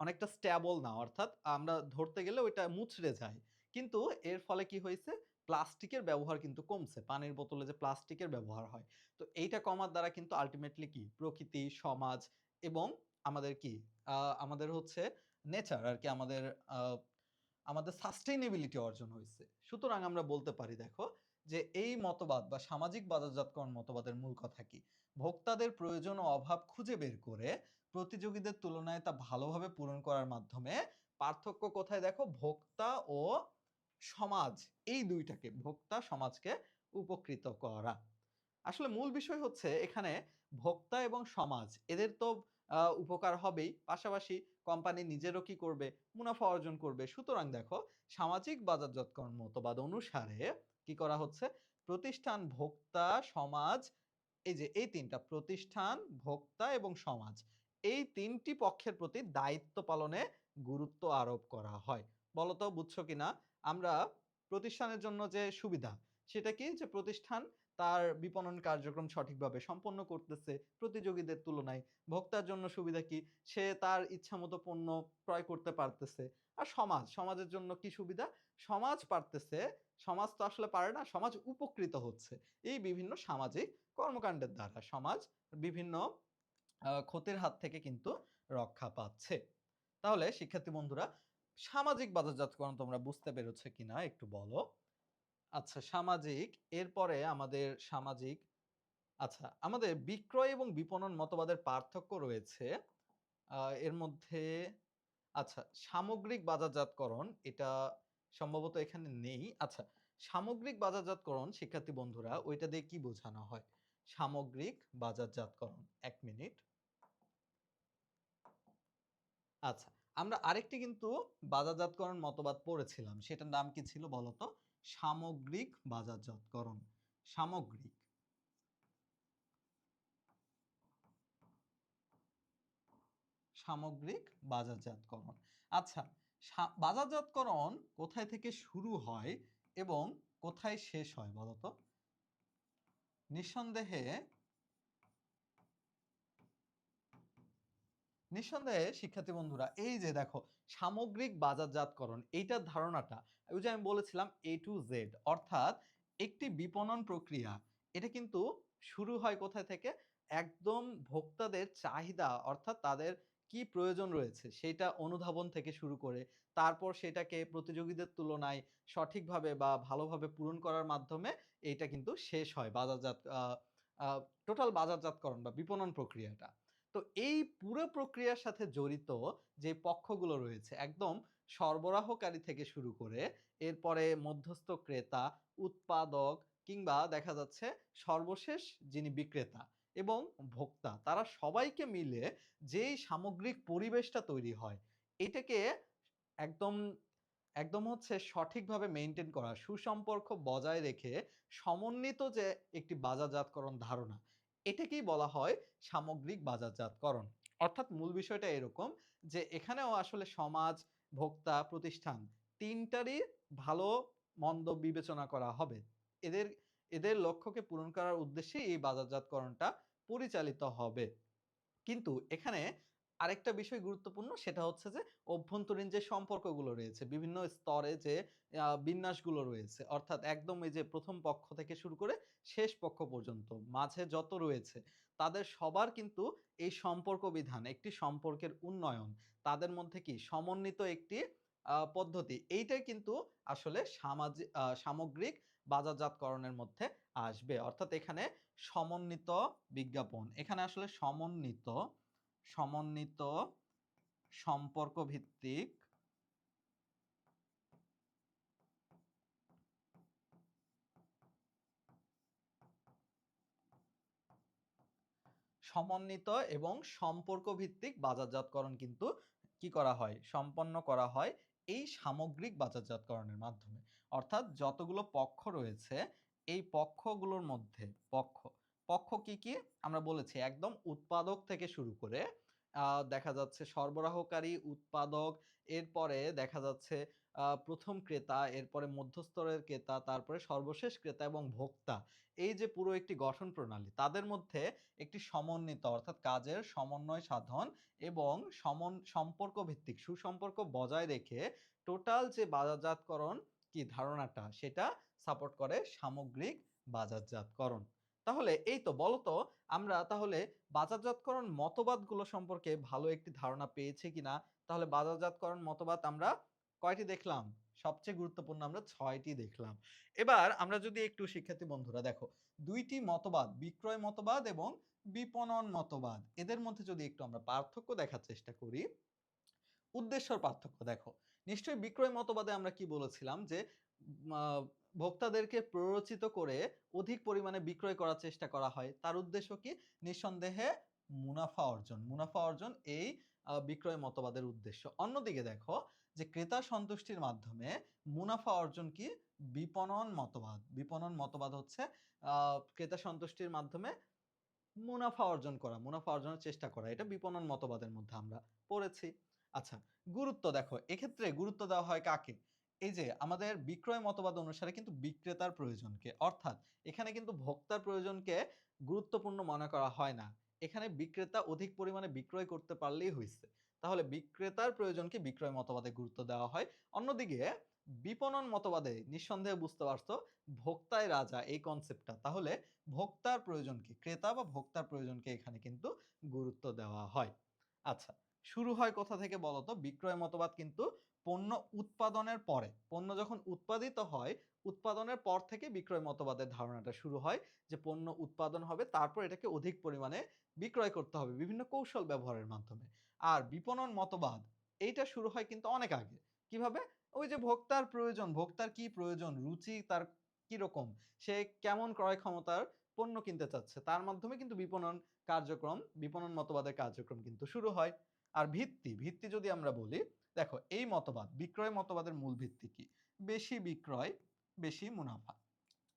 অনেকটা স্টেবল না, অর্থাৎ আমরা ধরতে গেলে ওইটা মুচড়ে যায়। কিন্তু এর ফলে কি হইছে? প্লাস্টিকের ব্যবহার কিন্তু কমছে। পানির বোতলে যে প্লাস্টিকের ব্যবহার হয়। তো এইটা কমার দ্বারা কিন্তু আল্টিমেটলি কি? প্রকৃতি, সমাজ এবং আমাদের কি? আমাদের হচ্ছে নেচার আরকি, আ আমাদের সাস্টেইনেবিলিটি অর্জন হইছে। সুতরাং আমরা বলতে পারি, দেখো, যে এই মতবাদ বা সামাজিক বাজারজাতকরণ মতবাদের মূল কথা কি? ভোক্তাদের প্রয়োজন ও অভাব খুঁজে বের করে প্রতিযোগীদের তুলনায় তা ভালোভাবে পূরণ করার মাধ্যমে পার্থক্য কোথায় দেখো? ভোক্তা ও সমাজ, এই দুইটাকে, ভোক্তা সমাজকে উপকৃত করা। আসলে মূল বিষয় হচ্ছে এখানে ভোক্তা এবং সমাজ, এদের তো উপকার হবেই। পাশাপাশি কোম্পানি নিজেরও কি করবে? মুনাফা অর্জন করবে। সুতরাং দেখো সামাজিক বাজারজাতকরণ মতবাদ অনুসারে কি করা হচ্ছে? প্রতিষ্ঠান, ভোক্তা, সমাজ এই যে এই ৩ টা প্রতিষ্ঠান, ভোক্তা এবং সমাজ এই ৩ টি পক্ষের প্রতি দায়িত্ব পালনে গুরুত্ব আরোপ করা হয়। বলো তো বুঝছো কিনা? আমরা প্রতিষ্ঠানের জন্য যে সুবিধা সেটা কি? যে প্রতিষ্ঠান তার বিপণন কার্যক্রম সঠিকভাবে সম্পন্ন করতেছে প্রতিযোগীদের তুলনায়। ভোক্তার জন্য সুবিধা কি? সে তার ইচ্ছামত পণ্য ক্রয় করতে পারতেছে। আর সমাজের জন্য কি সুবিধা? সমাজ পারতেছে, সমাজ তো আসলে পারে না, সমাজ উপকৃত হচ্ছে। এই বিভিন্ন সামাজিক কর্মকাণ্ডের দ্বারা সমাজ বিভিন্ন ক্ষতির হাত থেকে কিন্তু রক্ষা পাচ্ছে। তাহলে শিক্ষার্থী বন্ধুরা সামাজিক বাজারজাতকরণ তোমরা বুঝতে পেরেছো কিনা একটু বলো? আচ্ছা সামাজিক, এরপরে আমাদের সামাজিক আচ্ছা আমাদের বিক্রয় এবং বিপণন মতবাদের পার্থক্য রয়েছে। এর মধ্যে আচ্ছা সামগ্রিক বাজারজাতকরণ এটা সম্ভবত এখানে নেই। আচ্ছা সামগ্রিক বাজারজাতকরণ শিক্ষার্থী বন্ধুরা ওইটা দিয়ে কি বোঝানো হয়? সামগ্রিক বাজারজাতকরণ ১ মিনিট। আচ্ছা, আমরা আরেকটি কিন্তু বাজারজাতকরণ মতবাদ পড়েছিলাম। সেটার নাম কি ছিল বলতো? সামগ্রিক বাজারজাতকরণ। সামগ্রিক। সামগ্রিক বাজারজাতকরণ। আচ্ছা, বাজারজাতকরণ কোথায় থেকে শুরু হয় এবং কোথায় শেষ হয় বলতো? নিঃসন্দেহে নিঃসন্দেহে শিক্ষার্থী বন্ধুরা এই যে দেখো সামগ্রিক বাজারজাতকরণ এইটার ধারণাটা ওই যে আমি বলেছিলাম A to Z অর্থাৎ একটি বিপণন প্রক্রিয়া এটা কিন্তু শুরু হয় কোথায় থেকে একদম ভোক্তাদের চাহিদা অর্থাৎ তাদের কি প্রয়োজন রয়েছে সেটা অনুধাবন থেকে শুরু করে তারপর সেটাকে প্রতিযোগীদের তুলনায় সঠিকভাবে বা ভালোভাবে পূরণ করার মাধ্যমে এইটা কিন্তু শেষ হয় টোটাল বাজারজাতকরণ বা বিপণন প্রক্রিয়াটা। তো এই পুরো প্রক্রিয়ার সাথে জড়িত যে পক্ষগুলো রয়েছে একদম সরবরাহকারী থেকে শুরু করে এরপরে মধ্যস্থ ক্রেতা, উৎপাদক কিংবা দেখা যাচ্ছে সর্বশেষ যিনি বিক্রেতা এবং ভোক্তা তারা সবাইকে মিলে যেই সামগ্রিক পরিবেশটা তৈরি হয় এটাকে একদম একদম হচ্ছে সঠিকভাবে মেইনটেইন করা, সুসম্পর্ক বজায় রেখে সমন্বিত যে একটি বাজারজাতকরণ ধারণা, এটাকেই বলা হয় সামগ্রিক বাজারজাতকরণ। অর্থাৎ মূল বিষয়টা এরকম যে এখানেও আসলে সমাজ, ভোক্তা, প্রতিষ্ঠান ৩ টারই ভালো মন্দ বিবেচনা করা হবে। এদের এদের লক্ষ্যকে পূরণ করার উদ্দেশ্যেই এই বাজারজাতকরণটা পরিচালিত হবে। কিন্তু এখানে আরেকটা বিষয় গুরুত্বপূর্ণ সেটা হচ্ছে যে অভ্যন্তরীণ যে সম্পর্কগুলো রয়েছে বিভিন্ন স্তরে যে বিন্যাসগুলো রয়েছে অর্থাৎ একদম এই যে ১ম পক্ষ থেকে শুরু করে শেষ পক্ষ পর্যন্ত মাঝে যত রয়েছে তাদের সবার কিন্তু এই সম্পর্ক বিধান একটি সম্পর্কের উন্নয়ন তাদের মধ্যে কি সমন্বিত একটি পদ্ধতি এইটাই কিন্তু আসলে সামগ্রিক বাজারজাতকরণের মধ্যে আসবে। অর্থাৎ এখানে সমন্বিত বিজ্ঞাপন। এখানে আসলে সমন্বিত সম্পর্ক ভিত্তিক সমন্বিত এবং সম্পর্ক ভিত্তিক বাজারজাতকরণ কিন্তু কি করা হয়? সম্পন্ন করা হয় এই সামগ্রিক বাজারজাতকরণের মাধ্যমে। অর্থাৎ যতগুলো পক্ষ রয়েছে এই পক্ষগুলোর মধ্যে পক্ষ কি, কি? আমরা বলেছি একদম উৎপাদক থেকে শুরু করে দেখা যাচ্ছে সরবরাহকারী, উৎপাদক, এরপরে দেখা যাচ্ছে ১ম ক্রেতা, এরপরে মধ্যস্তরের ক্রেতা, তারপরে সর্বশেষ ক্রেতা এবং ভোক্তা। এই যে পুরো একটি গঠন প্রণালী তাদের মধ্যে একটি সমন্বিত অর্থাৎ কাজের সমন্বয় সাধন এবং সম্পর্ক ভিত্তিক সুসম্পর্ক বজায় রেখে টোটাল যে বাজারজাতকরণ কি ধারণাটা সেটা সাপোর্ট করে সামগ্রিক বাজারজাতকরণ। তাহলে এই তো বলতো আমরা তাহলে বাজারজাতকরণ মতবাদগুলো সম্পর্কে ভালো একটি ধারণা পেয়েছি কিনা? তাহলে বাজারজাতকরণ মতবাদ আমরা কয়টি দেখলাম? সবচেয়ে গুরুত্বপূর্ণ আমরা ৬ টি দেখলাম। এবার আমরা যদি একটু শিক্ষার্থী বন্ধুরা দেখো ২ টি মতবাদ বিক্রয় মতবাদ এবং বিপণন মতবাদ এদের মধ্যে যদি একটু আমরা পার্থক্য দেখার চেষ্টা করি উদ্দেশ্যর পার্থক্য দেখো। নিশ্চয়ই বিক্রয় মতবাদে আমরা কি বলেছিলাম যে আ ভোক্তাদেরকে প্ররোচিত করে অধিক পরিমাণে বিক্রয় করার চেষ্টা করা হয়। তার উদ্দেশ্য কি? নিঃসন্দেহে মুনাফা অর্জন এই বিক্রয় মতবাদের উদ্দেশ্য। অন্যদিকে দেখো যে ক্রেতা সন্তুষ্টির মাধ্যমে মুনাফা অর্জন কি? বিপণন মতবাদ হচ্ছে ক্রেতা সন্তুষ্টির মাধ্যমে মুনাফা অর্জনের চেষ্টা করা। এটা বিপণন মতবাদের মধ্যে আমরা পড়েছি। আচ্ছা, গুরুত্ব দেখো, এক্ষেত্রে গুরুত্ব দেওয়া হয় কাকে? এই যে আমাদের বিক্রয় মতবাদ অনুসারে কিন্তু বিক্রেতার প্রয়োজনকে, অর্থাৎ এখানে কিন্তু ভোক্তার প্রয়োজনকে গুরুত্বপূর্ণ মনে করা হয় না। এখানে বিক্রেতা অধিক পরিমাণে বিক্রয় করতে পারলেই হইছে। তাহলে বিক্রেতার প্রয়োজনকে বিক্রয় মতবাদে গুরুত্ব দেওয়া হয়। অন্যদিকে বিপণন মতবাদে নিঃসন্দেহে বুঝতে পারছো ভোক্তাই রাজা এই কনসেপ্টটা। তাহলে ভোক্তার প্রয়োজনকে, ক্রেতা বা ভোক্তার প্রয়োজনকে এখানে কিন্তু গুরুত্ব দেওয়া হয়। আচ্ছা, শুরু হয় কোথা থেকে বলতো? বিক্রয় মতবাদ কিন্তু পণ্য উৎপাদনের পরে, পণ্য যখন উৎপাদিত হয়, উৎপাদনের পর থেকে বিক্রয় মতবাদের ধারণাটা শুরু হয় যে পণ্য উৎপাদন হবে, তারপর এটাকে অধিক পরিমাণে বিক্রয় করতে হবে বিভিন্ন কৌশল ব্যবহারের মাধ্যমে। আর বিপণন মতবাদ এইটা শুরু হয় কিন্তু অনেক আগে। কিভাবে? ওই যে ভোক্তার প্রয়োজন, ভোক্তার কি প্রয়োজন, রুচি তার কিরকম, সে কেমন ক্রয় ক্ষমতার পণ্য কিনতে চাচ্ছে, তার মাধ্যমে কিন্তু বিপণন মতবাদের কার্যক্রম কিন্তু শুরু হয়। আর ভিত্তি যদি আমরা বলি, দেখো এই মতবাদ, বিক্রয় মতবাদের মূল ভিত্তি কি? বেশি বিক্রয়, বেশি মুনাফা।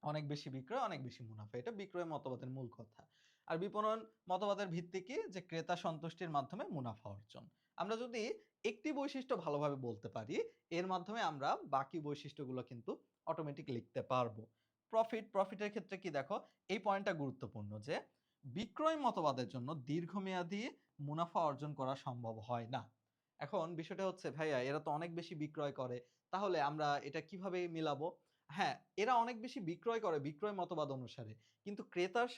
অনেক বেশি বিক্রয়, অনেক বেশি মুনাফা। এটা বিক্রয় মতবাদের মূল কথা। আর বিপণন মতবাদের ভিত্তি কি? যে ক্রেতা সন্তুষ্টির মাধ্যমে মুনাফা অর্জন। আমরা যদি একটি বৈশিষ্ট্য ভালোভাবে বলতে পারি, এর মাধ্যমে আমরা বাকি বৈশিষ্ট্যগুলো কিন্তু অটোমেটিক লিখতে পারবো। প্রফিটের ক্ষেত্রে কি দেখো, এই পয়েন্টটা গুরুত্বপূর্ণ যে বিক্রয় মতবাদের জন্য দীর্ঘমেয়াদী মুনাফা অর্জন করা সম্ভব হয় না। এখন বিষয়টা হচ্ছে ভাইয়া এরা তো অনেক বেশি বিক্রয় করে, তাহলে আমরা এটা কিভাবে মিলাবো? হ্যাঁ, এরা অনেক বেশি বিক্রয় করে বিক্রয় মতবাদ অনুসারে। কিন্তু ক্রেতার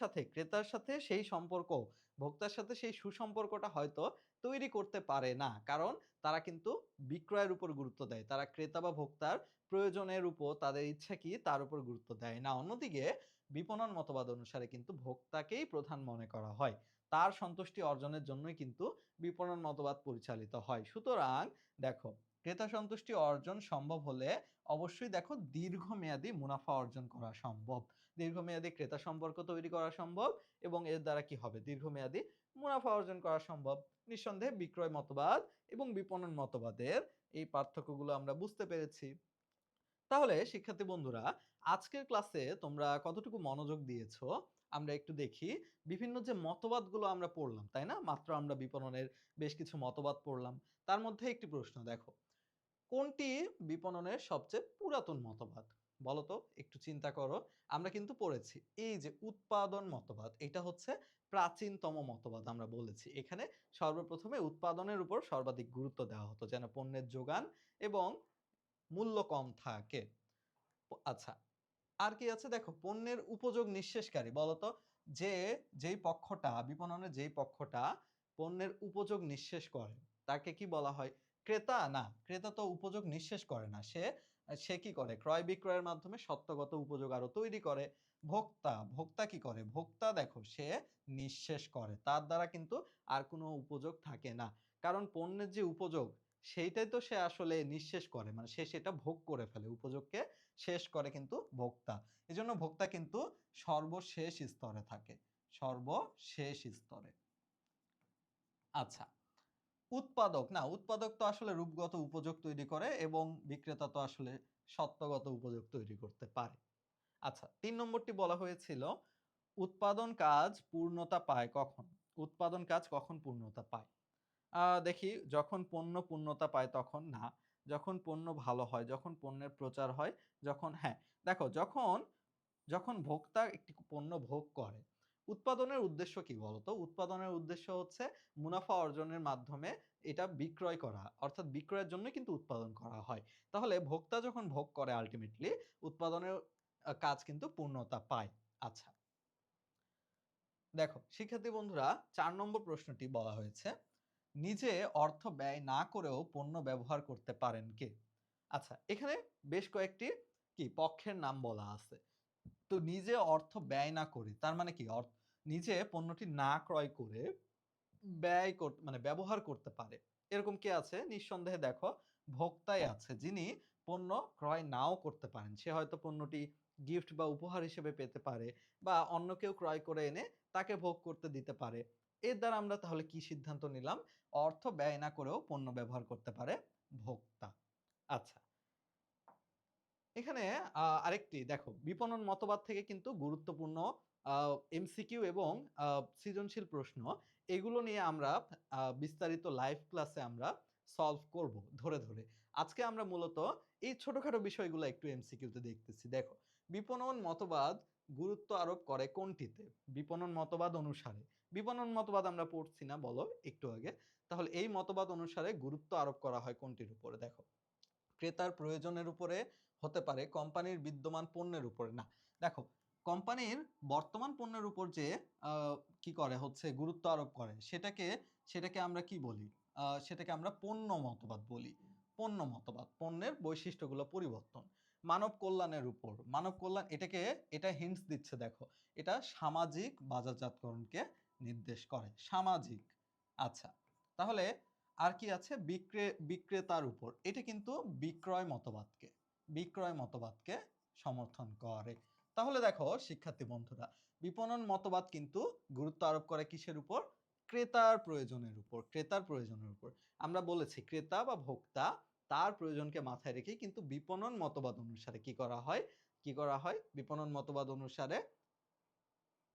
সাথে সেই সম্পর্ক, ভোক্তার সাথে সেই সুসম্পর্কটা হয়তো তৈরি করতে পারে না। কারণ তারা কিন্তু বিক্রয়ের উপর গুরুত্ব দেয়। তারা ক্রেতা বা ভোক্তার প্রয়োজনের উপর, তাদের ইচ্ছা কি তার উপর গুরুত্ব দেয় না। অন্যদিকে বিপণন মতবাদ অনুসারে কিন্তু ভোক্তাকেই প্রধান মনে করা হয়। তার সন্তুষ্টি অর্জনের জন্যই কিন্তু বিপণন মতবাদ পরিচালিত হয়। সুতরাং দেখো, ক্রেতা সন্তুষ্টি অর্জন সম্ভব হলে অবশ্যই দেখো দীর্ঘমেয়াদী মুনাফা অর্জন করা সম্ভব। দীর্ঘমেয়াদী ক্রেতা সম্পর্ক তৈরি করা সম্ভব এবং এর দ্বারা কি হবে? দীর্ঘমেয়াদী মুনাফা অর্জন করা সম্ভব। নিঃসন্দেহে বিক্রয় মতবাদ এবং বিপণন মতবাদের এই পার্থক্যগুলো আমরা বুঝতে পেরেছি। তাহলে শিক্ষার্থী বন্ধুরা, আজকের ক্লাসে তোমরা কতটুকু মনোযোগ দিয়েছো আমরা একটু দেখি। বিভিন্ন যে মতবাদগুলো আমরা পড়লাম, তাই না? মাত্র আমরা বিপণনের বেশ কিছু মতবাদ পড়লাম। তার মধ্যে একটি প্রশ্ন দেখো, কোনটি বিপণনের সবচেয়ে পুরাতন মতবাদ? বলো তো, একটু চিন্তা করো। আমরা কিন্তু পড়েছি এই যে উৎপাদন মতবাদ, এটা হচ্ছে প্রাচীনতম মতবাদ আমরা বলেছি। এখানে সর্বপ্রথমে উৎপাদনের উপর সর্বাধিক গুরুত্ব দেওয়া হতো যেন পণ্যের যোগান এবং মূল্য কম থাকে। আচ্ছা, আর কি আছে দেখো, পণ্যের উপযোগ নিঃশেষকারী। বলতো, যে যেই পক্ষটা বিপণনের, যেই পক্ষটা পণ্যের উপযোগ নিঃশেষ করে তাকে কি বলা হয়? ক্রেতা? না, ক্রেতা তো উপযোগ নিঃশেষ করে না। সে সে কি করে? ক্রয় বিক্রয়ের মাধ্যমে সত্যগত উপযোগ আরো তৈরি করে। ভোক্তা কি করে? ভোক্তা দেখো সে নিঃশেষ করে, তার দ্বারা কিন্তু আর কোনো উপযোগ থাকে না। কারণ পণ্যের যে উপযোগ সেইটাই তো সে আসলে নিঃশেষ করে, মানে সে সেটা ভোগ করে ফেলে। উপযোগকে শেষ করে কিন্তু ভোক্তা। এজন্য ভোক্তা কিন্তু সর্বশেষ স্তরে থাকে, সর্বশেষ স্তরে। আচ্ছা, উৎপাদক তো আসলে রূপগত উপযোগ তৈরি করে এবং বিক্রেতা তো আসলে সত্যগত উপযোগ তৈরি করতে পারে। আচ্ছা, ৩ নম্বরটি বলা হয়েছিল উৎপাদন কাজ পূর্ণতা পায় কখন? উৎপাদন কাজ কখন পূর্ণতা পায়? দেখি, যখন পণ্য পূর্ণতা পায় তখন না, যখন পণ্য ভালো হয়, যখন পণ্যের প্রচার হয়, যখন, হ্যাঁ, দেখো যখন যখন ভোক্তা একটি পণ্য ভোগ করে। উৎপাদনের উদ্দেশ্য কি বলতো? উৎপাদনের উদ্দেশ্য হচ্ছে মুনাফা অর্জনের মাধ্যমে এটা বিক্রয় করা। অর্থাৎ বিক্রয়ের জন্যই কিন্তু উৎপাদন করা হয়। তাহলে ভোক্তা যখন ভোগ করে আল্টিমেটলি উৎপাদনের কাজ কিন্তু পূর্ণতা পায়। আচ্ছা, দেখো শিক্ষার্থী বন্ধুরা, ৪ নম্বর প্রশ্নটি বলা হয়েছে, নিজে অর্থ ব্যয় না করেও পণ্য ব্যবহার করতে পারেন কে? আচ্ছা, এখানে বেশ কয়েকটি কি পক্ষের নাম বলা আছে। তো নিজে অর্থ ব্যয় না করে তার মানে কি? নিজে পণ্যটি না ক্রয় করে মানে ব্যবহার করতে পারে। এরকম কে আছে? নিঃসন্দেহে দেখো ভোক্তাই আছে, যিনি পণ্য ক্রয় নাও করতে পারেন। সে হয়তো পণ্যটি গিফট বা উপহার হিসেবে পেতে পারে বা অন্য কেউ ক্রয় করে এনে তাকে ভোগ করতে দিতে পারে। এর দ্বারা আমরা তাহলে কি সিদ্ধান্ত নিলাম? অর্থ ব্যয় না করেও পণ্য ব্যবহার করতে পারে ভোক্তা। আচ্ছা। এখানে আরেকটি দেখো বিপণন মতবাদ থেকে কিন্তু গুরুত্বপূর্ণ আ এমসিকিউ এবং সৃজনশীল প্রশ্ন এগুলো নিয়ে আমরা বিস্তারিত লাইভ ক্লাসে আমরা সলভ করব ধরে। আজকে আমরা মূলত এই ছোটখাটো বিষয়গুলো একটু এমসিকিউতে দেখতেছি। দেখো, বিপণন মতবাদ গুরুত্ব আরোপ করে কোনটিতে? বিপণন মতবাদ অনুসারে। বিপণন মতবাদ আমরা পড়ছি না বলো একটু আগে। তাহলে এই মতবাদ অনুসারে গুরুত্ব আরোপ করা হয় কোনটির উপরে? দেখো, ক্রেতার প্রয়োজনের উপরে, হতে পারে কোম্পানির বিদ্যমান পণ্যের উপরে। না, দেখো কোম্পানির বর্তমান পণ্যের উপর যে আ কি করে হচ্ছে গুরুত্ব আরোপ করে সেটাকে আমরা কি বলি? সেটাকে আমরা পণ্য মতবাদ বলি। পণ্য মতবাদ, পণ্যের বৈশিষ্ট্যগুলো পরিবর্তন। মানব কল্যাণের উপর, মানব কল্যাণ এটা হিন্টস দিচ্ছে দেখো। এটা সামাজিক বাজারজাতকরণকে নির্দেশ করে। সামাজিক। আচ্ছা। তাহলে আর কি আছে? বিক্রেতার উপর। এটা কিন্তু বিক্রয় মতবাদকে সমর্থন করে। তাহলে দেখো শিক্ষার্থী বন্ধুরা, বিপণন মতবাদ কিন্তু গুরুত্ব আরোপ করে কিসের উপর? ক্রেতার প্রয়োজনের উপর। ক্রেতার প্রয়োজনের উপর। আমরা বলেছি ক্রেতা বা ভোক্তা তার প্রয়োজনকে মাথায় রেখেই কিন্তু বিপণন মতবাদ অনুসারে কি করা হয়? বিপণন মতবাদ অনুসারে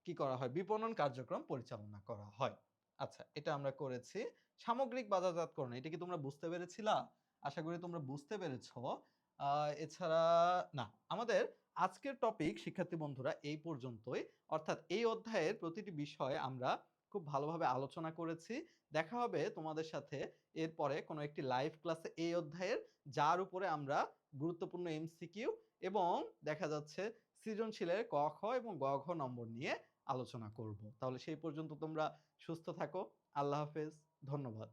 কি করা হয়? বিপণন কার্যক্রম পরিচালনা করা হয়। আচ্ছা, এটা আমরা করেছি। সামগ্রিক বাজারজাতকরণ, এটা কি তোমরা বুঝতে পেরেছিলা? আশা করি তোমরা বুঝতে পেরেছ। আ এছাড়া না, আমাদের আজকের টপিক শিক্ষার্থী বন্ধুরা এই পর্যন্তই। অর্থাৎ এই অধ্যায়ের প্রতিটি বিষয় আমরা খুব ভালোভাবে আলোচনা করেছি। দেখা হবে তোমাদের সাথে এরপরে কোনো একটি লাইভ ক্লাসে এই অধ্যায়ের, যার উপরে আমরা গুরুত্বপূর্ণ এমসিকিউ এবং দেখা যাচ্ছে সৃজনশীলের ক, খ এবং গ, ঘ নম্বর নিয়ে আলোচনা করব। তাহলে সেই পর্যন্ত তোমরা সুস্থ থাকো। আল্লাহ হাফেজ। ধন্যবাদ।